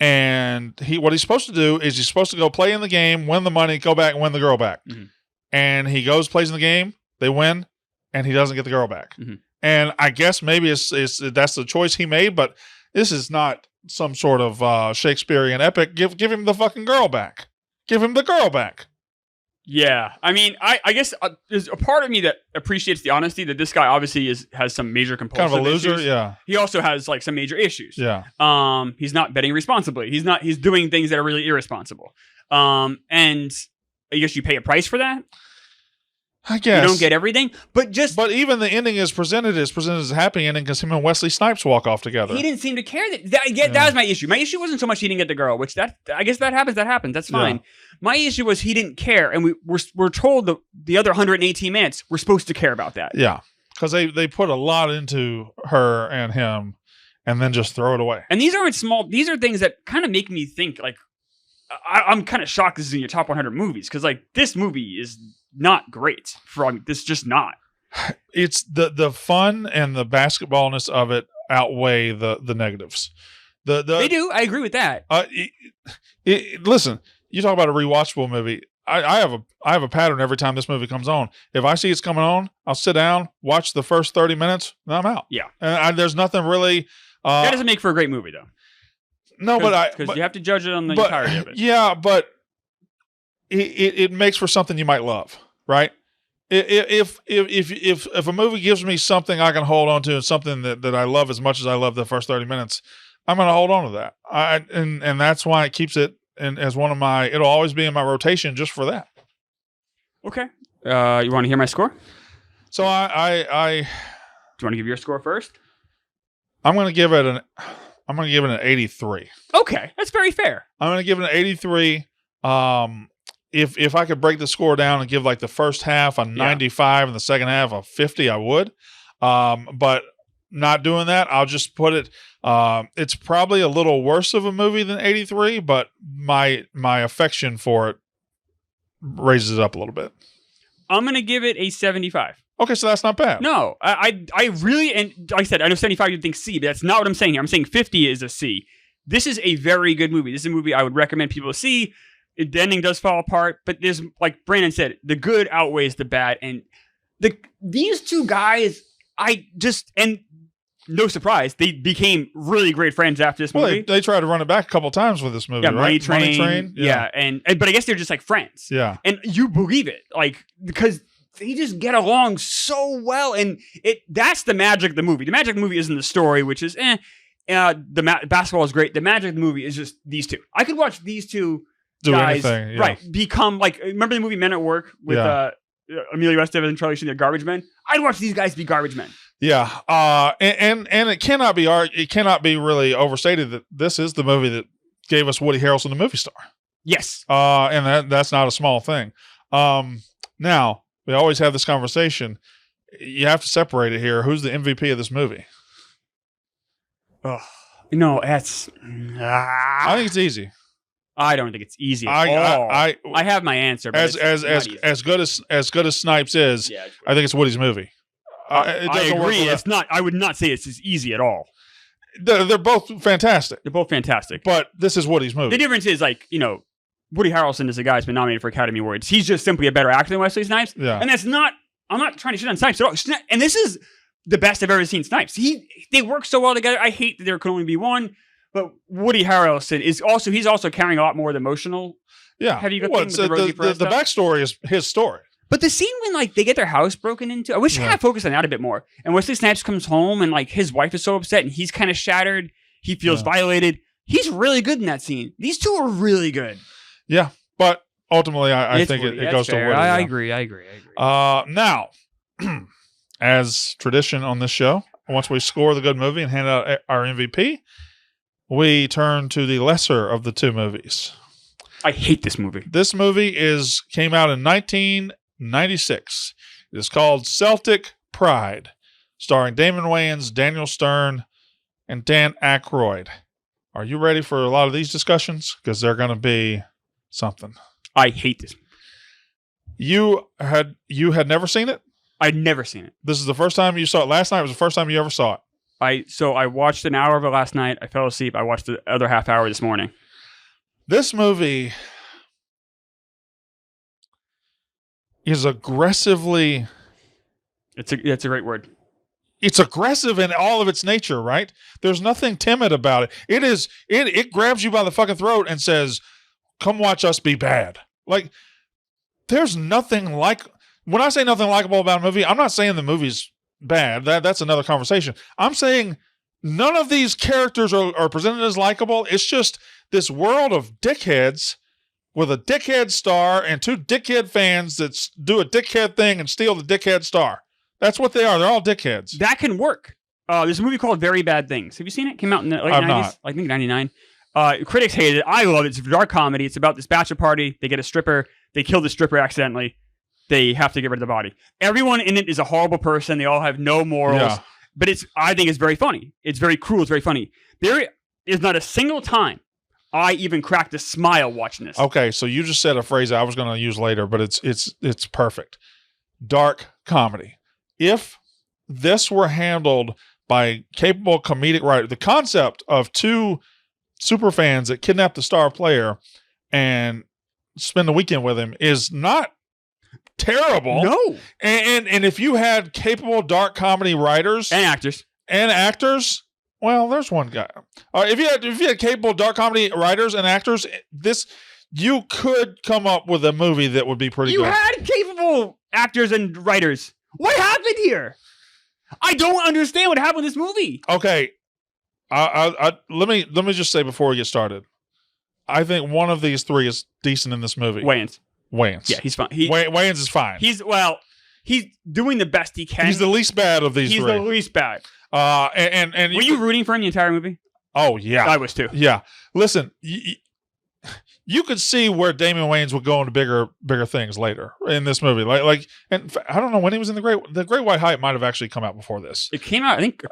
And what he's supposed to do is he's supposed to go play in the game, win the money, go back and win the girl back. Mm-hmm. And he goes, plays in the game, they win, and he doesn't get the girl back. Mm-hmm. And I guess maybe that's the choice he made, but this is not some sort of Shakespearean epic. Give him the fucking girl back. Give him the girl back. Yeah, I mean, I guess there's a part of me that appreciates the honesty that this guy obviously has some major compulsive Kind of a loser, issues. yeah. He also has like some major issues. Yeah. He's not betting responsibly. He's doing things that are really irresponsible. And I guess you pay a price for that. I guess you don't get everything, but even the ending is presented as a happy ending because him and Wesley Snipes walk off together. He didn't seem to care. That was my issue. My issue wasn't so much he didn't get the girl, which I guess that happens. That happens. That's fine. Yeah. My issue was he didn't care, and we're told the other 118 minutes we're supposed to care about that. Yeah, because they put a lot into her and him, and then just throw it away. And these aren't small. These are things that kind of make me think. Like I'm kind of shocked this is in your top 100 movies because like this movie is not great. This just not. It's the fun and the basketballness of it outweigh the negatives. They do. I agree with that. Listen, you talk about a rewatchable movie. I have a pattern every time this movie comes on. If I see it's coming on, I'll sit down, watch the first 30 minutes, and I'm out. Yeah. And there's nothing really. That doesn't make for a great movie though. No, because you have to judge it on the entirety of it. Yeah, but it makes for something you might love, right? If a movie gives me something I can hold on to and something that I love as much as I love the first 30 minutes, I'm going to hold on to that. And that's why it keeps it as one of my. It'll always be in my rotation just for that. Okay. You want to hear my score? So Do you want to give your score first? I'm going to give it an 83. Okay, that's very fair. I'm going to give it an 83. If I could break the score down and give like the first half a 95 and the second half a 50, I would. But not doing that, I'll just put it. It's probably a little worse of a movie than 83, but my affection for it raises it up a little bit. I'm going to give it a 75. Okay, so that's not bad. No, I really, and like I said, I know 75 you'd think C, but that's not what I'm saying here. I'm saying 50 is a C. This is a very good movie. This is a movie I would recommend people to see. The ending does fall apart, but there's, like Brandon said, the good outweighs the bad. And these two guys, and no surprise, they became really great friends after this movie. Well, they tried to run it back a couple times with this movie, yeah, right? Money Train. Yeah. But I guess they're just like friends. Yeah. And you believe it, like, because they just get along so well. And that's the magic of the movie. The magic of the movie isn't the story, which is, basketball is great. The magic of the movie is just these two. I could watch these two guys, anything, yeah. right, become like, remember the movie Men at Work with Emilio Estevez and Charlie Sheen, they're garbage men? I'd watch these guys be garbage men. Yeah, and it cannot be really overstated that this is the movie that gave us Woody Harrelson the movie star. Yes. And that's not a small thing. Now, we always have this conversation. You have to separate it here. Who's the MVP of this movie? Oh, no, that's. I think it's easy. I don't think it's easy at all. I have my answer. But as good as Snipes is, yeah, I think it's Woody's movie. I agree. It's not. I would not say it's as easy at all. They're both fantastic. They're both fantastic. But this is Woody's movie. The difference is, like, Woody Harrelson is a guy who's been nominated for Academy Awards. He's just simply a better actor than Wesley Snipes. Yeah. And that's not. I'm not trying to shit on Snipes at all. And this is the best I've ever seen Snipes. They work so well together. I hate that there could only be one. But Woody Harrelson he's also carrying a lot more of the emotional. Yeah. Have you got the backstory is his story. But the scene when, like, they get their house broken into, I wish I had focused on that a bit more. And Wesley Snipes comes home and, like, his wife is so upset and he's kind of shattered. He feels violated. He's really good in that scene. These two are really good. Yeah. But ultimately, I think it goes fair. to Woody. I agree. Now, as tradition on this show, once we score the good movie and hand out our MVP, we turn to the lesser of the two movies. I hate this movie. This movie came out in 1996. It is called Celtic Pride, starring Damon Wayans, Daniel Stern, and Dan Aykroyd. Are you ready for a lot of these discussions? Because they're going to be something. I hate this. You had never seen it? I'd never seen it. This is the first time you saw it. Last night was the first time you ever saw it. I watched an hour of it last night. I fell asleep. I watched the other half hour this morning. This movie is aggressively. It's a great word. It's aggressive in all of its nature, right? There's nothing timid about it. It grabs you by the fucking throat and says, "Come watch us be bad." Like, there's nothing like. When I say nothing likable about a movie, I'm not saying the movie's bad. That's another conversation. I'm saying none of these characters are presented as likable. It's just this world of dickheads with a dickhead star and two dickhead fans that do a dickhead thing and steal the dickhead star. That's what they are. They're all dickheads. That can work. There's a movie called Very Bad Things. Have you seen it? Came out in the late 90s. Not. I think 99. Critics hated it. I love it. It's a dark comedy. It's about this bachelor party. They get a stripper. They kill the stripper accidentally. They have to get rid of the body. Everyone in it is a horrible person. They all have no morals. Yeah. But I think it's very funny. It's very cruel. It's very funny. There is not a single time I even cracked a smile watching this. Okay, so you just said a phrase I was going to use later, but it's perfect. Dark comedy. If this were handled by capable comedic writer, the concept of two super fans that kidnap the star player and spend the weekend with him is not terrible. No. And if you had capable dark comedy writers And actors. well, there's one guy. If you had capable dark comedy writers and actors, you could come up with a movie that would be pretty good. You had capable actors and writers. What happened here? I don't understand what happened in this movie. Okay, let me just say before we get started, I think one of these three is decent in this movie. Wayans. Wayans. Yeah, he's fine. Wayans is fine. He's doing the best he can. He's the least bad of these He's three. the least bad. And Were you rooting for him the entire movie? Oh yeah, I was too. Yeah. Listen, you could see where Damon Wayans would go into bigger things later in this movie. Like, and I don't know when he was in the Great White Hype might have actually come out before this. It came out, I think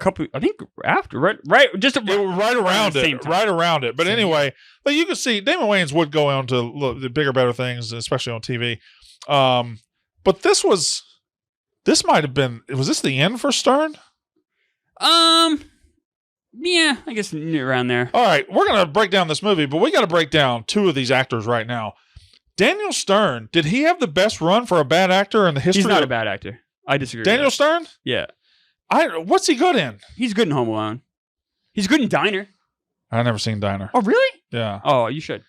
after, right, right around it. But anyway, like you could see Damon Wayans would go on to the bigger, better things, especially on TV. But this might have been. Was this the end for Stern? Yeah, I guess around there. All right, we're going to break down this movie, but we got to break down two of these actors right now. Daniel Stern, did he have the best run for a bad actor in the history? He's not a bad actor. I disagree. Daniel Stern? Yeah. What's he good in? He's good in Home Alone. He's good in Diner. I've never seen Diner. Oh, really? Yeah. Oh, you should.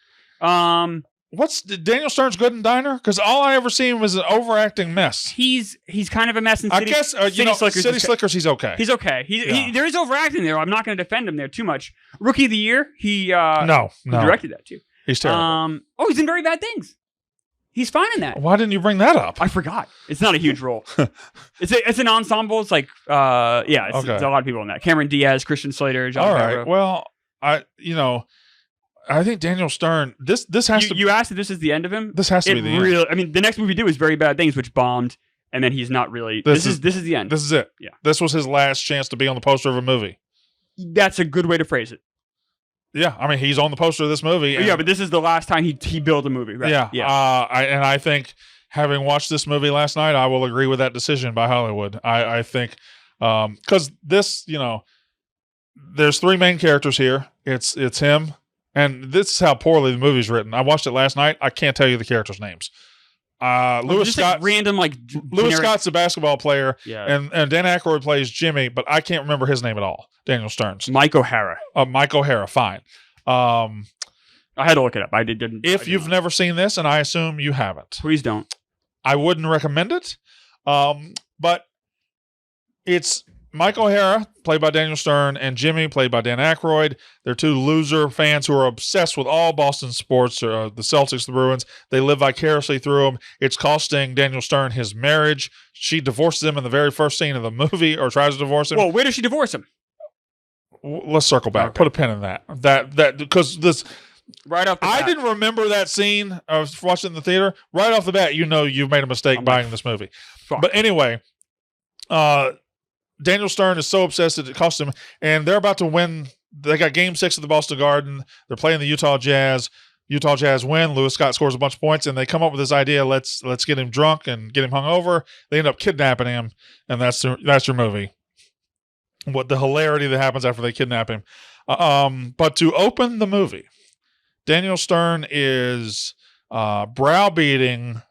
What's Daniel Stern's good in Diner? Because all I ever seen was an overacting mess. He's kind of a mess in City. I guess City Slickers. He's okay. He's okay. There is overacting there. I'm not going to defend him there too much. Rookie of the Year. He directed that too. He's terrible. He's in Very Bad Things. He's fine in that. Why didn't you bring that up? I forgot. It's not a huge role. It's an ensemble. It's like it's a lot of people in that. Cameron Diaz, Christian Slater, John Favreau. Right. Well, I think Daniel Stern. This has to. You asked if this is the end of him. This has to be the end. I mean, the next movie we do is Very Bad Things, which bombed, and then he's not really. This is the end. This is it. Yeah. This was his last chance to be on the poster of a movie. That's a good way to phrase it. Yeah, I mean, he's on the poster of this movie. Yeah, but this is the last time he built a movie, right? Yeah. Yeah. I think having watched this movie last night, I will agree with that decision by Hollywood. I think because this, there's three main characters here. It's him. And this is how poorly the movie's written. I watched it last night. I can't tell you the characters' names. Lewis Scott, random Lewis Scott's a basketball player, yeah. and Dan Aykroyd plays Jimmy, but I can't remember his name at all. Daniel Stern's. Mike O'Hara. Mike O'Hara. Fine. I had to look it up. I didn't. If you've never seen this, and I assume you haven't, please don't. I wouldn't recommend it. But it's Mike O'Hara, played by Daniel Stern, and Jimmy, played by Dan Aykroyd. They're two loser fans who are obsessed with all Boston sports, the Celtics, the Bruins. They live vicariously through them. It's costing Daniel Stern his marriage. She divorces him in the very first scene of the movie, or tries to divorce him. Well, where does she divorce him? Let's circle back. Okay. Put a pin in that. That because this. Right off the bat. I didn't remember that scene. I was watching it in the theater. Right off the bat, you've made a mistake buying this movie. Fuck. But anyway, Daniel Stern is so obsessed that it cost him, and they're about to win. They got Game 6 at the Boston Garden. They're playing the Utah Jazz. Utah Jazz win. Lewis Scott scores a bunch of points, and they come up with this idea: let's get him drunk and get him hungover. They end up kidnapping him, and that's your movie. What the hilarity that happens after they kidnap him. But to open the movie, Daniel Stern is browbeating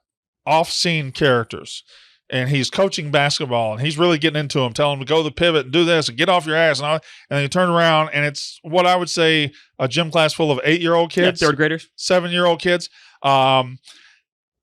off-scene characters. And he's coaching basketball, and he's really getting into them, telling them to go to the pivot and do this and get off your ass. And then you turn around, and it's what I would say a gym class full of 8-year-old kids. Yeah, third graders. 7-year-old kids. And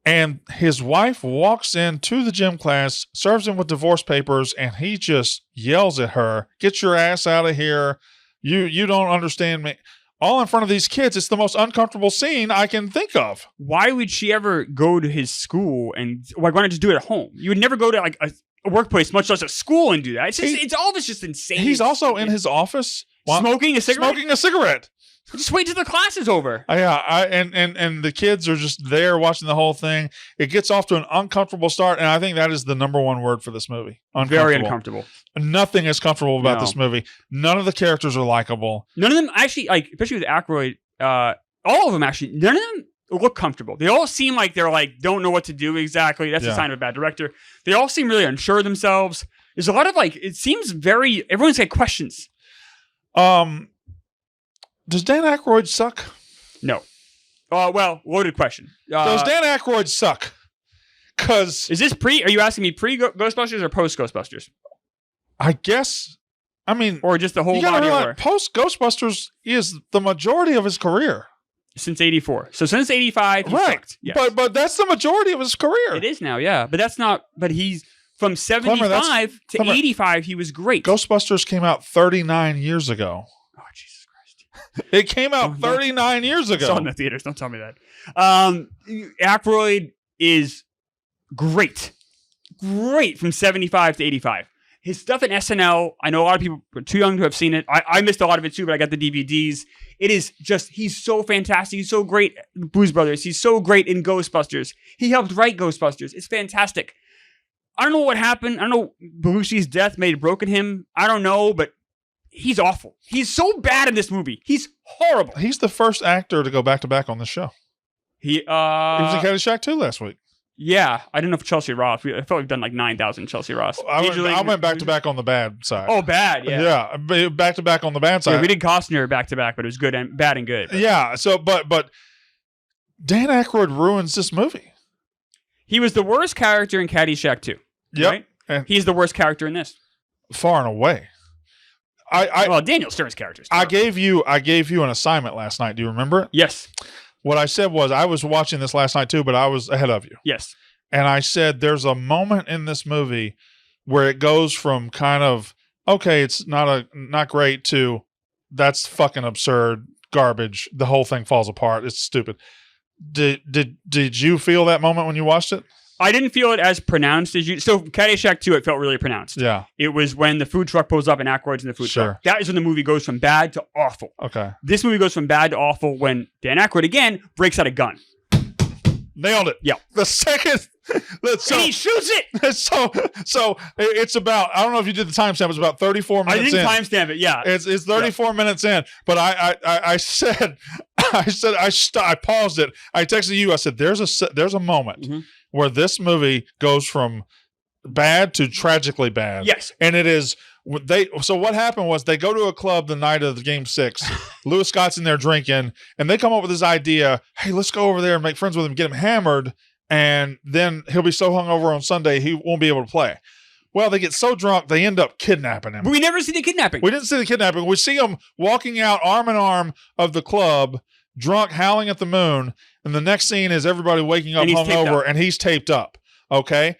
And his wife walks into the gym class, serves him with divorce papers, and he just yells at her, "Get your ass out of here. You don't understand me." All in front of these kids. It's the most uncomfortable scene I can think of. Why would she ever go to his school and why not just do it at home? You would never go to like a workplace, much less a school, and do that. It's all of it's just insane. He's also in his office smoking a cigarette. Just wait till the class is over. And the kids are just there watching the whole thing. It gets off to an uncomfortable start, and I think that is the number one word for this movie. Very uncomfortable. Nothing is comfortable about this movie. None of the characters are likable. None of them actually, like, especially with Aykroyd, all of them actually, none of them look comfortable. They all seem like they're like, don't know what to do exactly. That's a sign of a bad director. They all seem really unsure of themselves. There's a lot of like, it seems very, everyone's got questions. Does Dan Aykroyd suck? No. Well, loaded question. Does Dan Aykroyd suck? Because is this are you asking me pre-Ghostbusters or post-Ghostbusters? I guess, I mean, or just the whole body of work. Post-Ghostbusters is the majority of his career. Since 84. So since 85, he sucked. Yes. But that's the majority of his career. It is now, yeah. But that's not, but he's, from 75 to 85, he was great. Ghostbusters came out 39 years ago. Oh, Jesus Christ. It came out 39 years ago. I saw it in the theaters. Don't tell me that. Aykroyd is great. Great from 75 to 85. His stuff in SNL, I know a lot of people are too young to have seen it. I missed a lot of it too, but I got the DVDs. It is just, he's so fantastic. He's so great in Blues Brothers. He's so great in Ghostbusters. He helped write Ghostbusters. It's fantastic. I don't know what happened. I don't know. Belushi's death may have broken him. I don't know, but he's awful. He's so bad in this movie. He's horrible. He's the first actor to go back-to-back on the show. He was in Caddyshack 2 last week. Yeah, I didn't know if Chelsea Ross. I felt we've done like 9,000 Chelsea Ross. I went back-to-back on the bad side. Oh, bad, yeah. Yeah, back-to-back on the bad side. Yeah, we did Costner back-to-back, but it was good and bad and good. Yeah, so, but Dan Aykroyd ruins this movie. He was the worst character in Caddyshack 2. Yep. Right? And he's the worst character in this. Far and away. Well, Daniel Stern's character. I gave you an assignment last night. Do you remember it? Yes. What I said was, I was watching this last night too, but I was ahead of you. Yes. And I said, there's a moment in this movie where it goes from kind of, okay, it's not great, to that's fucking absurd, garbage. The whole thing falls apart. It's stupid. Did you feel that moment when you watched it? I didn't feel it as pronounced as you. So Caddyshack 2, it felt really pronounced. Yeah. It was when the food truck pulls up and Aykroyd's in the food truck. That is when the movie goes from bad to awful. Okay. This movie goes from bad to awful when Dan Aykroyd, again, breaks out a gun. Nailed it. Yeah. The second. And he shoots it. So it's about, I don't know if you did the timestamp, it's about 34 minutes in. I didn't timestamp it, yeah. It's 34 minutes in. But I paused it. I texted you. I said, there's a moment where this movie goes from bad to tragically bad. Yes. And it is, so what happened was they go to a club the night of the game 6. Lewis Scott's in there drinking, and they come up with this idea, hey, let's go over there and make friends with him, get him hammered, and then he'll be so hungover on Sunday he won't be able to play. Well, they get so drunk, they end up kidnapping him. But we never see the kidnapping. We didn't see the kidnapping. We see him walking out arm in arm of the club, drunk, howling at the moon, and the next scene is everybody waking up hungover, and he's taped up. Okay.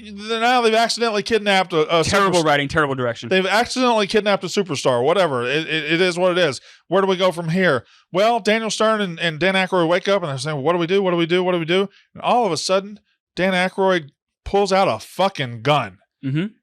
Now they've accidentally kidnapped a terrible writing, terrible direction. They've accidentally kidnapped a superstar. Whatever. It is what it is. Where do we go from here? Well, Daniel Stern and Dan Aykroyd wake up and they're saying, what do we do? What do we do? What do we do? And all of a sudden, Dan Aykroyd pulls out a fucking gun.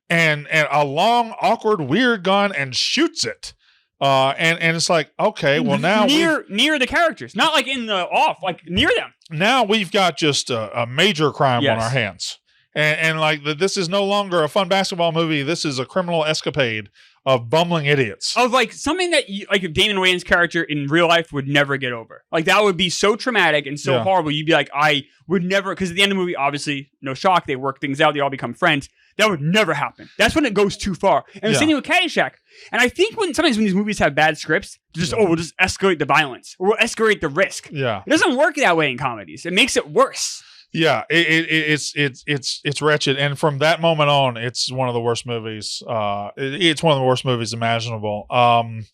And a long, awkward, weird gun and shoots it. And it's like, okay, well now near the characters, not like in the off, like near them. Now we've got just a major crime on our hands. And like, this is no longer a fun basketball movie. This is a criminal escapade of bumbling idiots. Of like something that like if Damon Wayans' character in real life would never get over. Like that would be so traumatic and so horrible. You'd be like, I would never, because at the end of the movie, obviously, no shock, they work things out, they all become friends. That would never happen. That's when it goes too far. And the same thing with Caddyshack. And I think sometimes when these movies have bad scripts, we'll just escalate the violence or we'll escalate the risk. Yeah. It doesn't work that way in comedies. It makes it worse. Yeah, it's wretched, and from that moment on, it's one of the worst movies. It's one of the worst movies imaginable.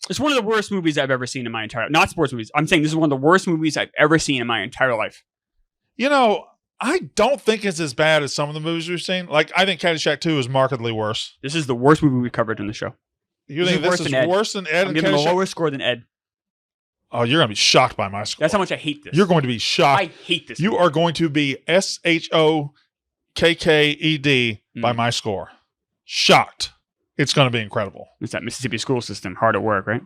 It's one of the worst movies I've ever seen in my entire, not sports movies. I'm saying this is one of the worst movies I've ever seen in my entire life. You know, I don't think it's as bad as some of the movies we've seen. Like, I think Caddyshack 2 is markedly worse. This is the worst movie we covered in the show. You think this is worse than Ed? I'm giving him a lower score than Ed. Oh, you're going to be shocked by my score. That's how much I hate this. You're going to be shocked. I hate this. You are going to be SHOKKED by my score. Shocked. It's going to be incredible. It's that Mississippi school system. Hard at work, right?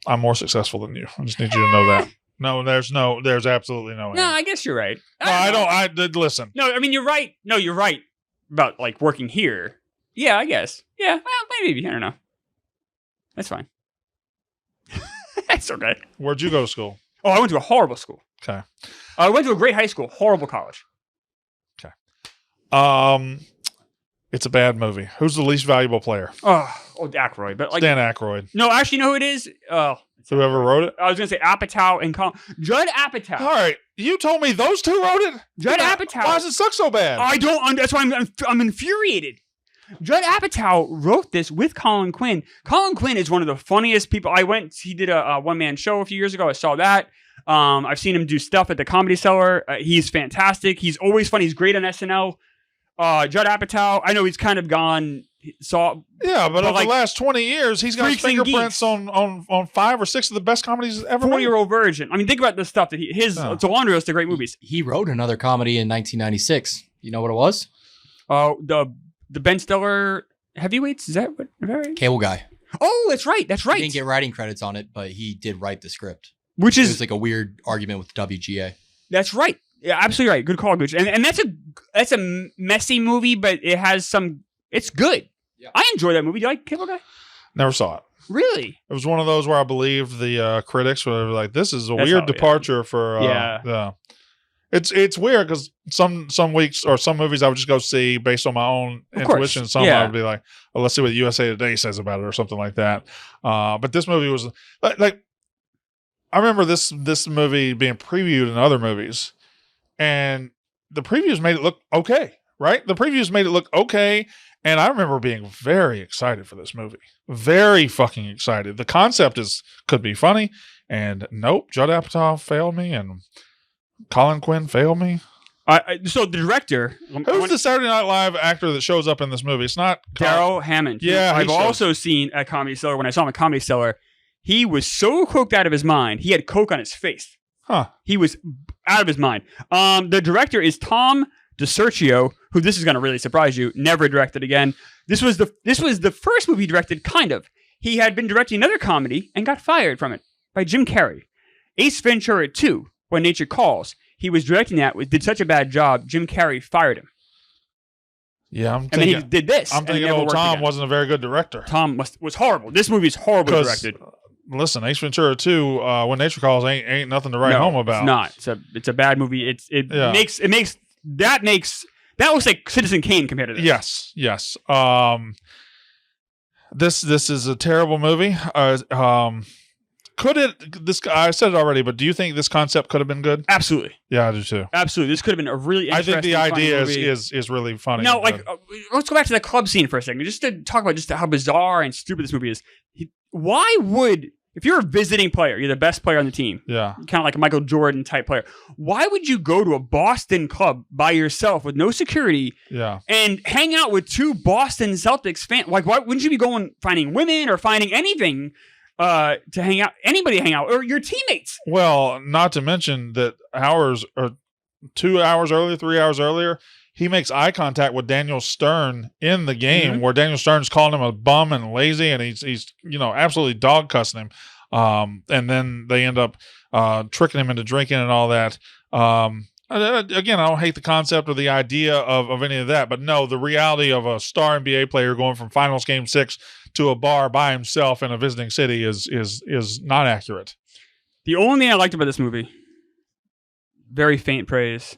I'm more successful than you. I just need you to know that. No, there's absolutely no. No, I guess you're right. No, I don't. Listen. No, I mean, you're right. No, you're right about like working here. Yeah, I guess. Yeah, well, maybe. I don't know. That's fine. That's okay. Where'd you go to school? Oh, I went to a horrible school. Okay. I went to a great high school, horrible college. Okay. It's a bad movie. Who's the least valuable player? Oh, Aykroyd. But like Dan Aykroyd. No, actually, you know who it is? Whoever wrote it? I was going to say Apatow and Judd Apatow. All right. You told me those two wrote it? Judd Apatow. Why does it suck so bad? I don't. That's why I'm infuriated. Judd Apatow wrote this with Colin Quinn. Colin Quinn is one of the funniest people. He did a one-man show a few years ago. I saw that. I've seen him do stuff at the Comedy Cellar. He's fantastic. He's always funny. He's great on SNL. Judd Apatow, I know he's kind of gone. But over like, the last 20 years, he's got fingerprints on 5 or 6 of the best comedies ever made. 4-Year-Old Virgin. I mean, think about the stuff that it's a laundry list of great movies. He wrote another comedy in 1996. You know what it was? The Ben Stiller Heavyweights. Is that right? Cable Guy. Oh, that's right. That's right. He didn't get writing credits on it, but he did write the script. It was like a weird argument with WGA. That's right. Yeah, absolutely right. Good call, Gooch. And that's a messy movie, but it has some. It's good. Yeah. I enjoy that movie. Do you like Cable Guy? Never saw it. Really? It was one of those where I believed the critics were like, "This is a weird departure for." It's weird because some weeks or some movies I would just go see based on my own intuition. Some I would be like, "Oh, let's see what USA Today says about it" or something like that. But this movie was like, I remember this movie being previewed in other movies, and the previews made it look okay. Right? The previews made it look okay. And I remember being very excited for this movie. Very fucking excited. The concept could be funny. And nope, Judd Apatow failed me and Colin Quinn failed me. So the director... Who's the Saturday Night Live actor that shows up in this movie? It's not... Darryl Hammond. Yeah, I've also seen at Comedy Cellar. When I saw him at Comedy Cellar, he was so coked out of his mind. He had coke on his face. Huh. He was out of his mind. The director is Tom DeSergio, who, this is going to really surprise you, never directed again. This was the first movie he directed, kind of. He had been directing another comedy and got fired from it by Jim Carrey. Ace Ventura 2, When Nature Calls. He was directing that, did such a bad job, Jim Carrey fired him. Yeah, and then he did this. I'm thinking old Tom wasn't a very good director. Tom was horrible. This movie's horribly directed. Listen, Ace Ventura 2, When Nature Calls ain't nothing to write home about. It's not. It's a bad movie. That looks like Citizen Kane compared to this. Yes. This is a terrible movie. Could it? I said it already, but do you think this concept could have been good? Absolutely. Yeah, I do too. Absolutely. This could have been a really interesting. I think the idea is really funny. No, let's go back to the club scene for a second, just to talk about just how bizarre and stupid this movie is. Why would, if you're a visiting player, you're the best player on the team, kind of like a Michael Jordan type player, why would you go to a Boston club by yourself with no security and hang out with 2 Boston Celtics fans? Like, why wouldn't you be going finding women or finding anything to hang out, anybody to hang out, or your teammates? Well, not to mention that 2 hours earlier, 3 hours earlier, he makes eye contact with Daniel Stern in the game, where Daniel Stern's calling him a bum and lazy, and he's absolutely dog cussing him. And then they end up tricking him into drinking and all that. Again, I don't hate the concept or the idea of any of that, but no, the reality of a star NBA player going from Finals Game 6 to a bar by himself in a visiting city is not accurate. The only thing I liked about this movie, very faint praise,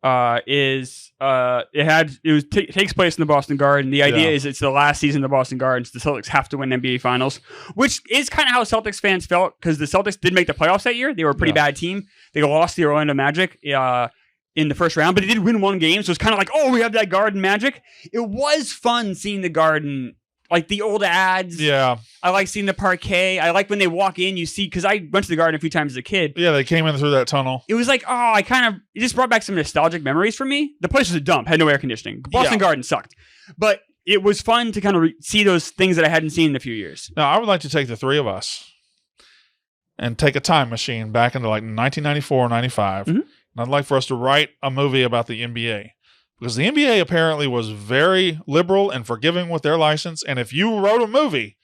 takes place in the Boston Garden. The idea is it's the last season of the Boston Garden, so the Celtics have to win NBA Finals, which is kind of how Celtics fans felt, because the Celtics did make the playoffs that year. They were a pretty bad team. They lost the Orlando Magic in the first round, but they did win one game, so it's kind of like, oh, we have that Garden magic. It was fun seeing the Garden Like the old ads. Yeah. I like seeing the parquet. I like when they walk in, you see, because I went to the Garden a few times as a kid. Yeah, they came in through that tunnel. It was like, it just brought back some nostalgic memories for me. The place was a dump, had no air conditioning. Boston Garden sucked. But it was fun to kind of see those things that I hadn't seen in a few years. Now, I would like to take the three of us and take a time machine back into like 1994 or 95. Mm-hmm. And I'd like for us to write a movie about the NBA. Because the NBA apparently was very liberal and forgiving with their license. And if you wrote a movie,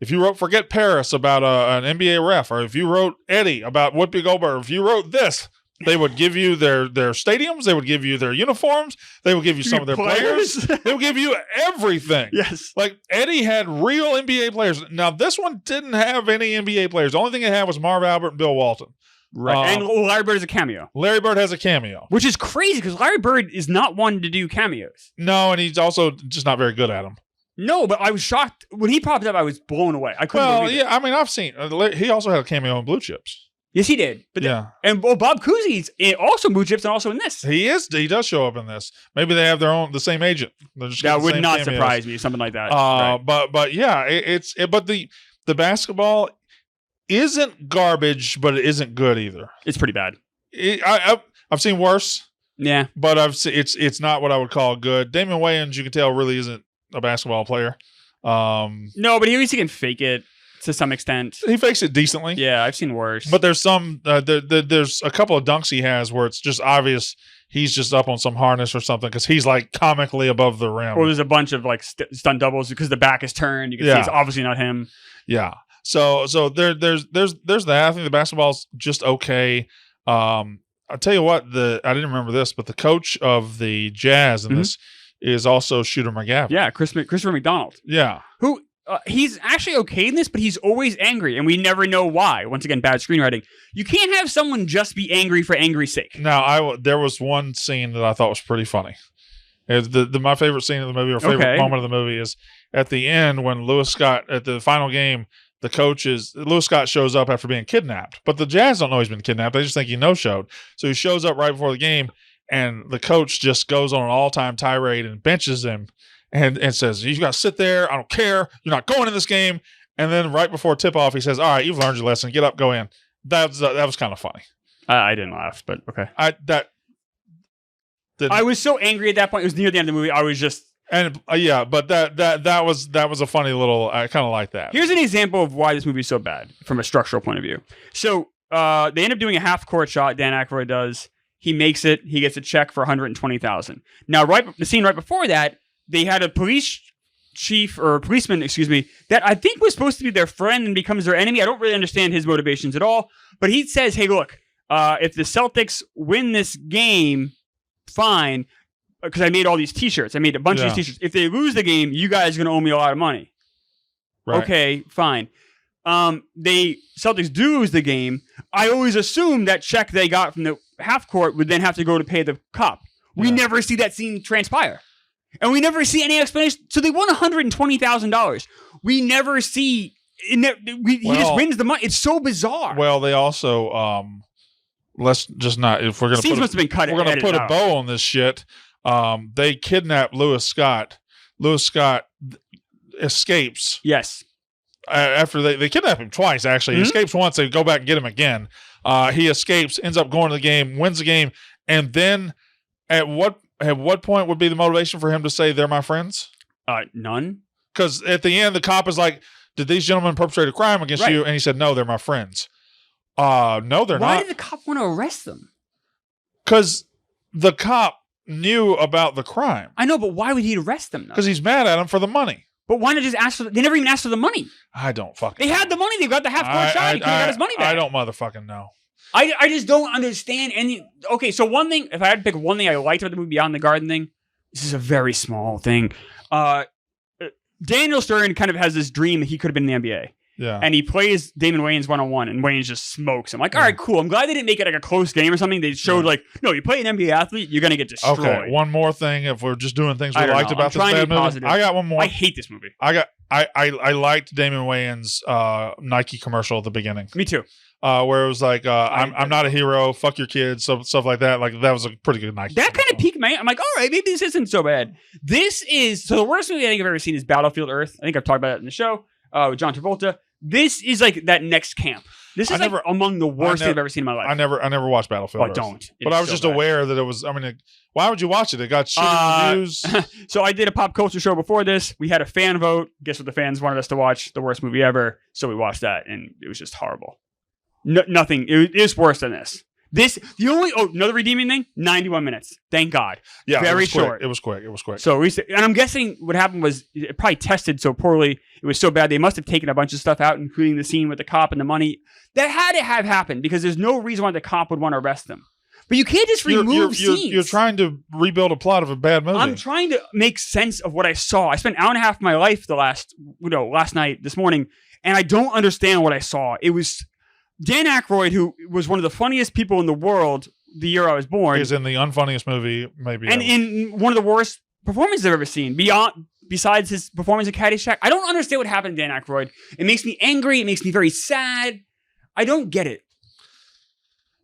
if you wrote Forget Paris about an NBA ref, or if you wrote Eddie about Whoopi Goldberg, if you wrote this, they would give you their stadiums, they would give you their uniforms, they would give you some of their players. They would give you everything. Yes. Like Eddie had real NBA players. Now, this one didn't have any NBA players. The only thing it had was Marv Albert and Bill Walton. Right. And Larry Bird is a cameo. Larry Bird has a cameo. Which is crazy because Larry Bird is not one to do cameos. No, and he's also just not very good at them. No, but I was shocked. When he popped up, I was blown away. I couldn't believe it. I mean, I've seen... he also had a cameo in Blue Chips. Yes, he did. But and Bob Cousy's also Blue Chips and also in this. He is. He does show up in this. Maybe they have the same agent. That would not surprise me. Something like that. Right. But yeah, but the basketball isn't garbage, but it isn't good either. It's pretty bad. I've seen worse. Yeah, but it's not what I would call good. Damon Wayans, you can tell, really isn't a basketball player. No, but he can fake it to some extent. He fakes it decently. Yeah, I've seen worse. But there's some there's a couple of dunks he has where it's just obvious he's just up on some harness or something because he's like comically above the rim. Or there's a bunch of like stunt doubles because the back is turned. You can see it's obviously not him. Yeah. So there's that. I think the basketball's just okay. I'll tell you what, I didn't remember this, but the coach of the Jazz in this is also Shooter McGavin. Yeah, Christopher McDonald. Yeah. Who he's actually okay in this, but he's always angry, and we never know why. Once again, bad screenwriting. You can't have someone just be angry for angry's sake. Now, there was one scene that I thought was pretty funny. My favorite scene of the movie, or favorite moment of the movie, is at the end when Lewis Scott, at the final game, Lewis Scott shows up after being kidnapped, but the Jazz don't know he's been kidnapped. They just think he no-showed. So he shows up right before the game, and the coach just goes on an all-time tirade and benches him and says, "You got to sit there. I don't care. You're not going in this game." And then right before tip-off, he says, "All right, you've learned your lesson. Get up, go in." That was kind of funny. I didn't laugh, but okay. I was so angry at that point. It was near the end of the movie. I was just... And but that was a funny little. I kind of like that. Here's an example of why this movie is so bad from a structural point of view. So they end up doing a half-court shot. Dan Aykroyd does. He makes it. He gets a check for $120,000. Now, the scene right before that, they had a police chief or policeman, that I think was supposed to be their friend and becomes their enemy. I don't really understand his motivations at all. But he says, "Hey, look, if the Celtics win this game, fine." Because I made all these T-shirts. I made a bunch of these T-shirts. If they lose the game, you guys are going to owe me a lot of money. Right. Okay, fine. Celtics do lose the game. I always assume that check they got from the half court would then have to go to pay the cop. We never see that scene transpire. And we never see any explanation. So they won $120,000. We never see... He just wins the money. It's so bizarre. Well, they also... let's just not... If we're going to must have been cut. We're going to put a bow on this shit. They kidnap Lewis Scott. Lewis Scott escapes. Yes. After they kidnap him twice, actually. He escapes once. They go back and get him again. He escapes, ends up going to the game, wins the game. And then at what point would be the motivation for him to say they're my friends? None. Because at the end, the cop is like, "Did these gentlemen perpetrate a crime against you?" And he said, "No, they're my friends." No, they're not. Why did the cop want to arrest them? Because the cop knew about the crime. I know, but why would he arrest them, though? Because he's mad at him for the money. But why not just ask for... They never even asked for the money. I don't fucking They had the money. They got the half-court shot. He could have got his money back. I don't motherfucking know. I just don't understand any... Okay, so one thing... If I had to pick one thing I liked about the movie beyond the garden thing, this is a very small thing. Daniel Stern kind of has this dream that he could have been in the NBA. Yeah. And he plays Damon Wayans one-on-one, and Wayans just smokes him. Like, all right, cool. I'm glad they didn't make it like a close game or something. They showed like, no, you play an NBA athlete, you're gonna get destroyed. Okay. One more thing, if we're just doing things we liked about this bad movie, positive. I got one more. I hate this movie. I liked Damon Wayans' Nike commercial at the beginning. Me too. Where it was like, I'm not a hero, fuck your kids, stuff like that. Like that was a pretty good Nike. That kind of piqued my. I'm like, all right, maybe this isn't so bad. So the worst movie I think I've ever seen is Battlefield Earth. I think I've talked about it in the show with John Travolta. This is like that next camp. This is among the worst thing I've ever seen in my life. I never watched Battlefield. I don't. But I was just aware that it was. I mean, why would you watch it? It got shitty reviews. So I did a pop culture show before this. We had a fan vote. Guess what the fans wanted us to watch? The worst movie ever. So we watched that, and it was just horrible. Nothing. It is worse than this. Another redeeming thing. 91 minutes. Thank God. Yeah, very short. It was quick. So and I'm guessing what happened was it probably tested so poorly. It was so bad they must have taken a bunch of stuff out, including the scene with the cop and the money. That had to have happened because there's no reason why the cop would want to arrest them. But you can't just remove scenes. You're trying to rebuild a plot of a bad movie. I'm trying to make sense of what I saw. I spent an hour and a half of my life last night, this morning, and I don't understand what I saw. It was Dan Aykroyd, who was one of the funniest people in the world the year I was born, is in the unfunniest movie maybe and ever. In one of the worst performances I've ever seen. Besides his performance in Caddyshack, I don't understand what happened to Dan Aykroyd. It makes me angry. It makes me very sad. I don't get it.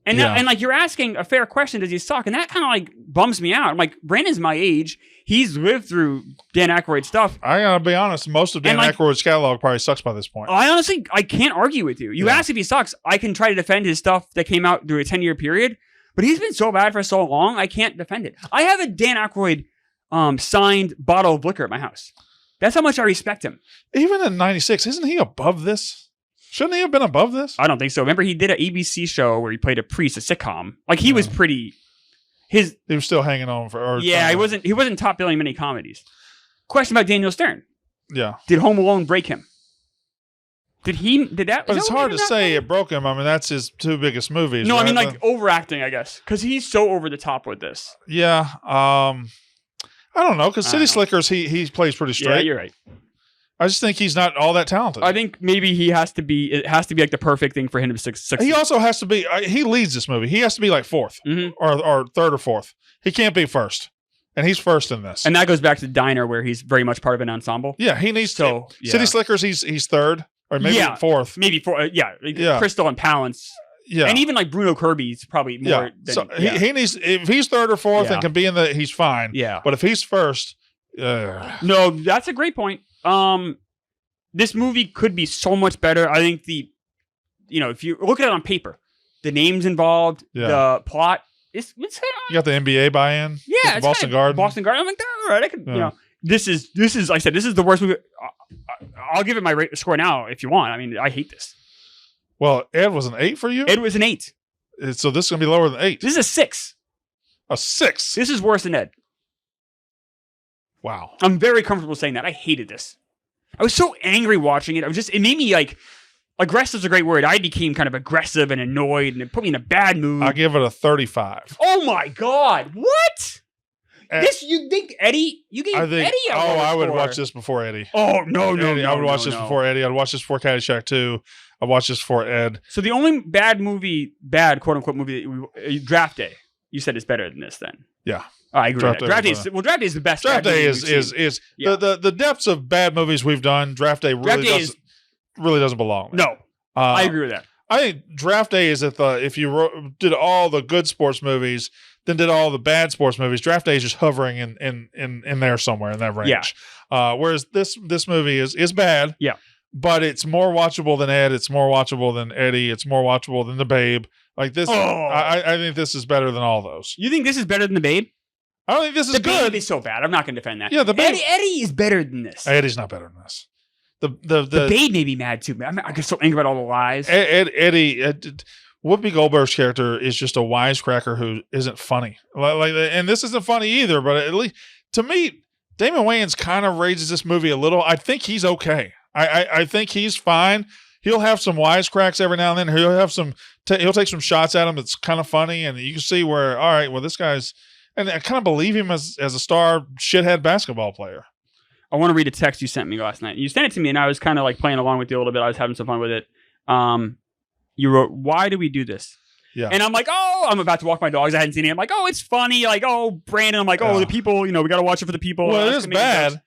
And like you're asking a fair question, does he suck? And that kind of like bums me out. I'm like, Brandon's my age. He's lived through Dan Aykroyd stuff. I gotta be honest, most of Dan Aykroyd's catalog probably sucks by this point. I can't argue with you. You asked if he sucks. I can try to defend his stuff that came out through a 10-year period, but he's been so bad for so long, I can't defend it. I have a Dan Aykroyd signed bottle of liquor at my house. That's how much I respect him. Even in 96, isn't he above this? Shouldn't he have been above this? I don't think so. Remember, he did an ABC show where he played a priest, a sitcom. Like he was pretty. He was still hanging on for. He wasn't top billing many comedies. Question about Daniel Stern. Yeah. Did Home Alone break him? Did that? But it's hard to say it broke him. I mean, that's his two biggest movies. No, right? I mean like overacting, I guess, because he's so over the top with this. Yeah. I don't know, because City Slickers, he plays pretty straight. Yeah, you're right. I just think he's not all that talented. I think maybe it has to be like the perfect thing for him to succeed. He also has to be, he leads this movie. He has to be like fourth or third or fourth. He can't be first. And he's first in this. And that goes back to Diner where he's very much part of an ensemble. Yeah, he needs to. City Slickers, he's third or maybe fourth. Maybe fourth. Crystal and Palance. Yeah. And even like Bruno Kirby's probably more than. So he needs, if he's third or fourth and can be in he's fine. Yeah. But if he's first. No, that's a great point. This movie could be so much better. I think if you look at it on paper, the names involved, the plot, it's you got the NBA buy-in. Yeah, it's Boston Garden. Boston Garden. I'm like, all right, I could, this is. Like I said, this is the worst movie. I'll give it my score now if you want. I mean, I hate this. Well, Ed was an 8 for you. Ed was an 8. So this is gonna be lower than 8. This is a 6. A 6. This is worse than Ed. Wow. I'm very comfortable saying that. I hated this. I was so angry watching it. It made me like, aggressive is a great word. I became kind of aggressive and annoyed, and it put me in a bad mood. I'll give it a 35. Oh my God. What? You think Eddie? You gave Eddie a I would watch this before Eddie. Oh, no. I would watch this before Eddie. I'd watch this before Caddyshack 2. I'd watch this before Ed. So the only bad quote unquote movie, Draft Day, you said is better than this then? Yeah. I agree with that. Draft Day is the best. Draft Day is the depths of bad movies we've done. Draft Day really doesn't belong there. No, I agree with that. I think Draft Day is if you did all the good sports movies, then did all the bad sports movies. Draft Day is just hovering in there somewhere in that range. Yeah. Whereas this movie is bad. Yeah. But it's more watchable than Ed. It's more watchable than Eddie. It's more watchable than The Babe. Like this, I think this is better than all those. You think this is better than The Babe? I don't think this is good. The Babe is so bad. I'm not going to defend that. Yeah, The Babe. Eddie is better than this. Eddie's not better than this. The Babe made me mad too. I get so angry about all the lies. Eddie, Whoopi Goldberg's character is just a wisecracker who isn't funny. And this isn't funny either. But at least to me, Damon Wayans kind of raises this movie a little. I think he's okay. I think he's fine. He'll have some wisecracks every now and then. He'll have he'll take some shots at him that's kind of funny, and you can see where, all right, well, this guy's, and I kind of believe him as a star shithead basketball player. I want to read a text you sent me last night. You sent it to me, and I was kind of like playing along with you a little bit. I was having some fun with it. You wrote, "Why do we do this?" Yeah. And I'm like, "Oh, I'm about to walk my dogs. I hadn't seen it." I'm like, "Oh, it's funny." Like, "Oh, Brandon." I'm like, "Oh, the people. We got to watch it for the people." Well, it is bad.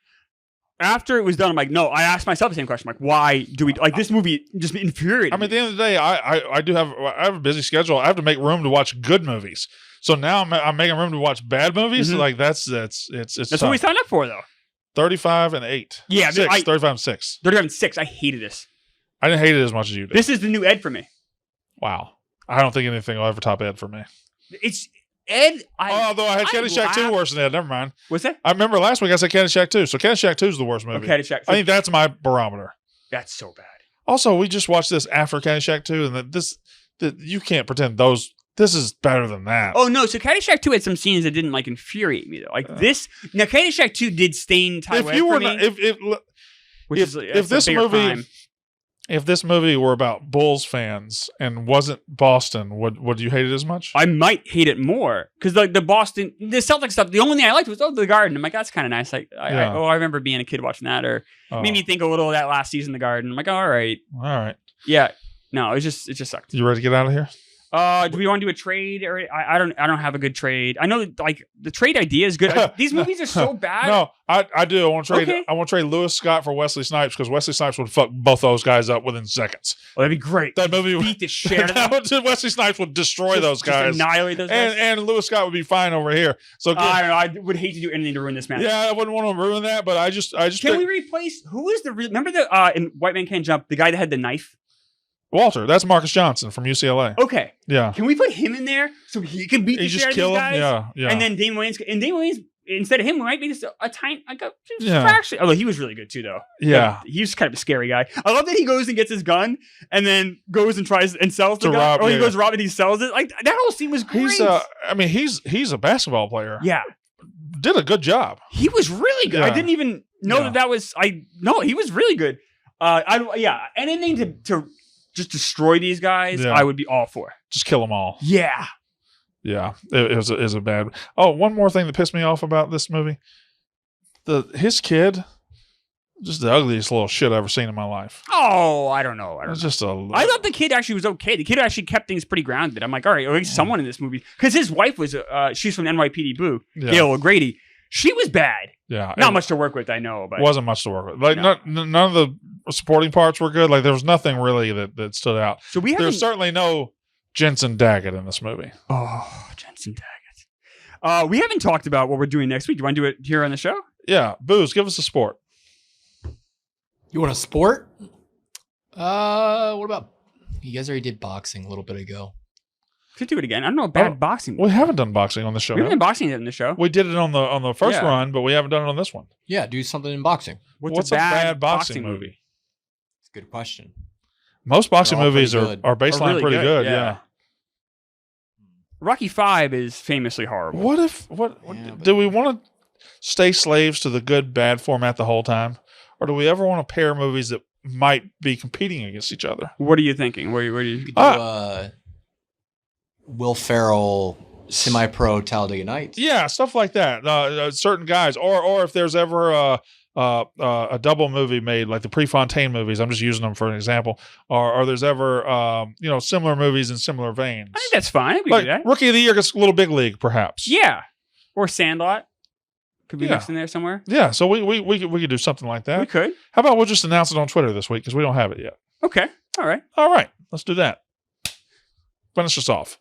After it was done, I'm like, no. I asked myself the same question. I'm like, why do we like this movie? Just infuriating. I mean, at the end of the day, I have a busy schedule. I have to make room to watch good movies. So now I'm making room to watch bad movies. Mm-hmm. Like that's what we signed up for, though. 35-8. Yeah, 35-6. 35-6. I hated this. I didn't hate it as much as you did. This is the new Ed for me. Wow. I don't think anything will ever top Ed for me. It's Ed. Although I had Caddyshack 2 worse than Ed. Never mind. What's that? I remember last week I said Caddyshack 2. So Caddyshack 2 is the worst movie. Caddyshack. I think that's my barometer. That's so bad. Also, we just watched this after Caddyshack 2, and you can't pretend this is better than that. Oh no! So Caddyshack 2 had some scenes that didn't like infuriate me though. Like this. Now Caddyshack 2 did stain Taiwan for me. If this movie were about Bulls fans and wasn't Boston, would you hate it as much? I might hate it more because like the Celtic stuff. The only thing I liked was the Garden. I'm like, that's kind of nice. Like, I remember being a kid watching that, or made me think a little of that last season, the Garden. I'm like, all right, yeah. No, it just sucked. You ready to get out of here? Do we want to do a trade? Or I don't have a good trade. I know like the trade idea is good. These movies are so bad. No, I do. I want to trade. Okay. I want to trade Lewis Scott for Wesley Snipes because Wesley Snipes would fuck both those guys up within seconds. Well, that'd be great. That movie beat the shit out of them. Wesley Snipes would destroy those guys, annihilate those guys, and Lewis Scott would be fine over here. So I don't know. I would hate to do anything to ruin this match. Yeah, I wouldn't want to ruin that, but I just. Can we replace? Who is the remember the in White Man Can't Jump? The guy that had the knife. Walter, that's Marcus Johnson from UCLA. Okay. Yeah. Can we put him in there so he can beat the shit out of these guys? Yeah. And then Damon Wayans, instead of him, might be just a tiny, fraction. Although he was really good too, though. Yeah. He was kind of a scary guy. I love that he goes and gets his gun and then goes and tries and sells the gun. Or he goes rob and he sells it. Like that whole scene was great. He's a basketball player. Yeah. Did a good job. He was really good. Yeah. I didn't even know that was. He was really good. Anything to just destroy these guys, I would be all for. Just kill them all. Yeah. Yeah. It was a bad. Oh, one more thing that pissed me off about this movie. His kid, just the ugliest little shit I've ever seen in my life. Oh, I don't know. I thought the kid actually was okay. The kid actually kept things pretty grounded. I'm like, all right, at least someone in this movie. Because his wife was, she's from NYPD Blue, Gail O'Grady. She was bad. Yeah. Not much to work with, I know. But wasn't much to work with. Like, none of the supporting parts were good. Like, there was nothing really that stood out. So there's certainly no Jensen Daggett in this movie. Oh, Jensen Daggett. We haven't talked about what we're doing next week. Do you want to do it here on the show? Yeah. Booze, give us a sport. You want a sport? What about... You guys already did boxing a little bit ago. Could do it again. I don't know bad boxing. We haven't done boxing on the show. We haven't done boxing in the show. We did it on the first run, but we haven't done it on this one. Yeah, do something in boxing. What's a bad boxing movie? It's a good question. Most boxing movies are baseline really pretty good. Yeah. Rocky V is famously horrible. Do we want to stay slaves to the good bad format the whole time, or do we ever want to pair movies that might be competing against each other? What are you thinking? Where do you do? Will Ferrell semi-pro Talladega Nights. Yeah, stuff like that. Certain guys, or if there's ever a double movie made, like the Prefontaine movies. I'm just using them for an example. Or there's ever similar movies in similar veins. I think that's fine. We like do that. Rookie of the Year gets a little big league, perhaps. Yeah, or Sandlot could be mixed in there somewhere. Yeah, so we could do something like that. We could. How about we'll just announce it on Twitter this week because we don't have it yet. Okay. All right. Let's do that. Finish us off.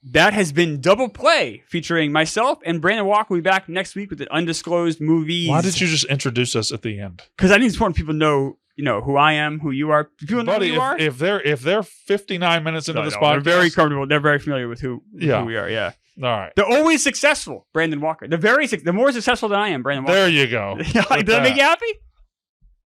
That has been Double Play featuring myself and Brandon Walker. We'll be back next week with an undisclosed movie. Why did you just introduce us at the end? Because I think it's important people know, who I am, who you are. People know who you are. If they're 59 minutes into this podcast, they're very comfortable. They're very familiar with who we are. Yeah. All right. They're always successful, Brandon Walker. They're more successful than I am, Brandon Walker. There you go. Did that make you happy?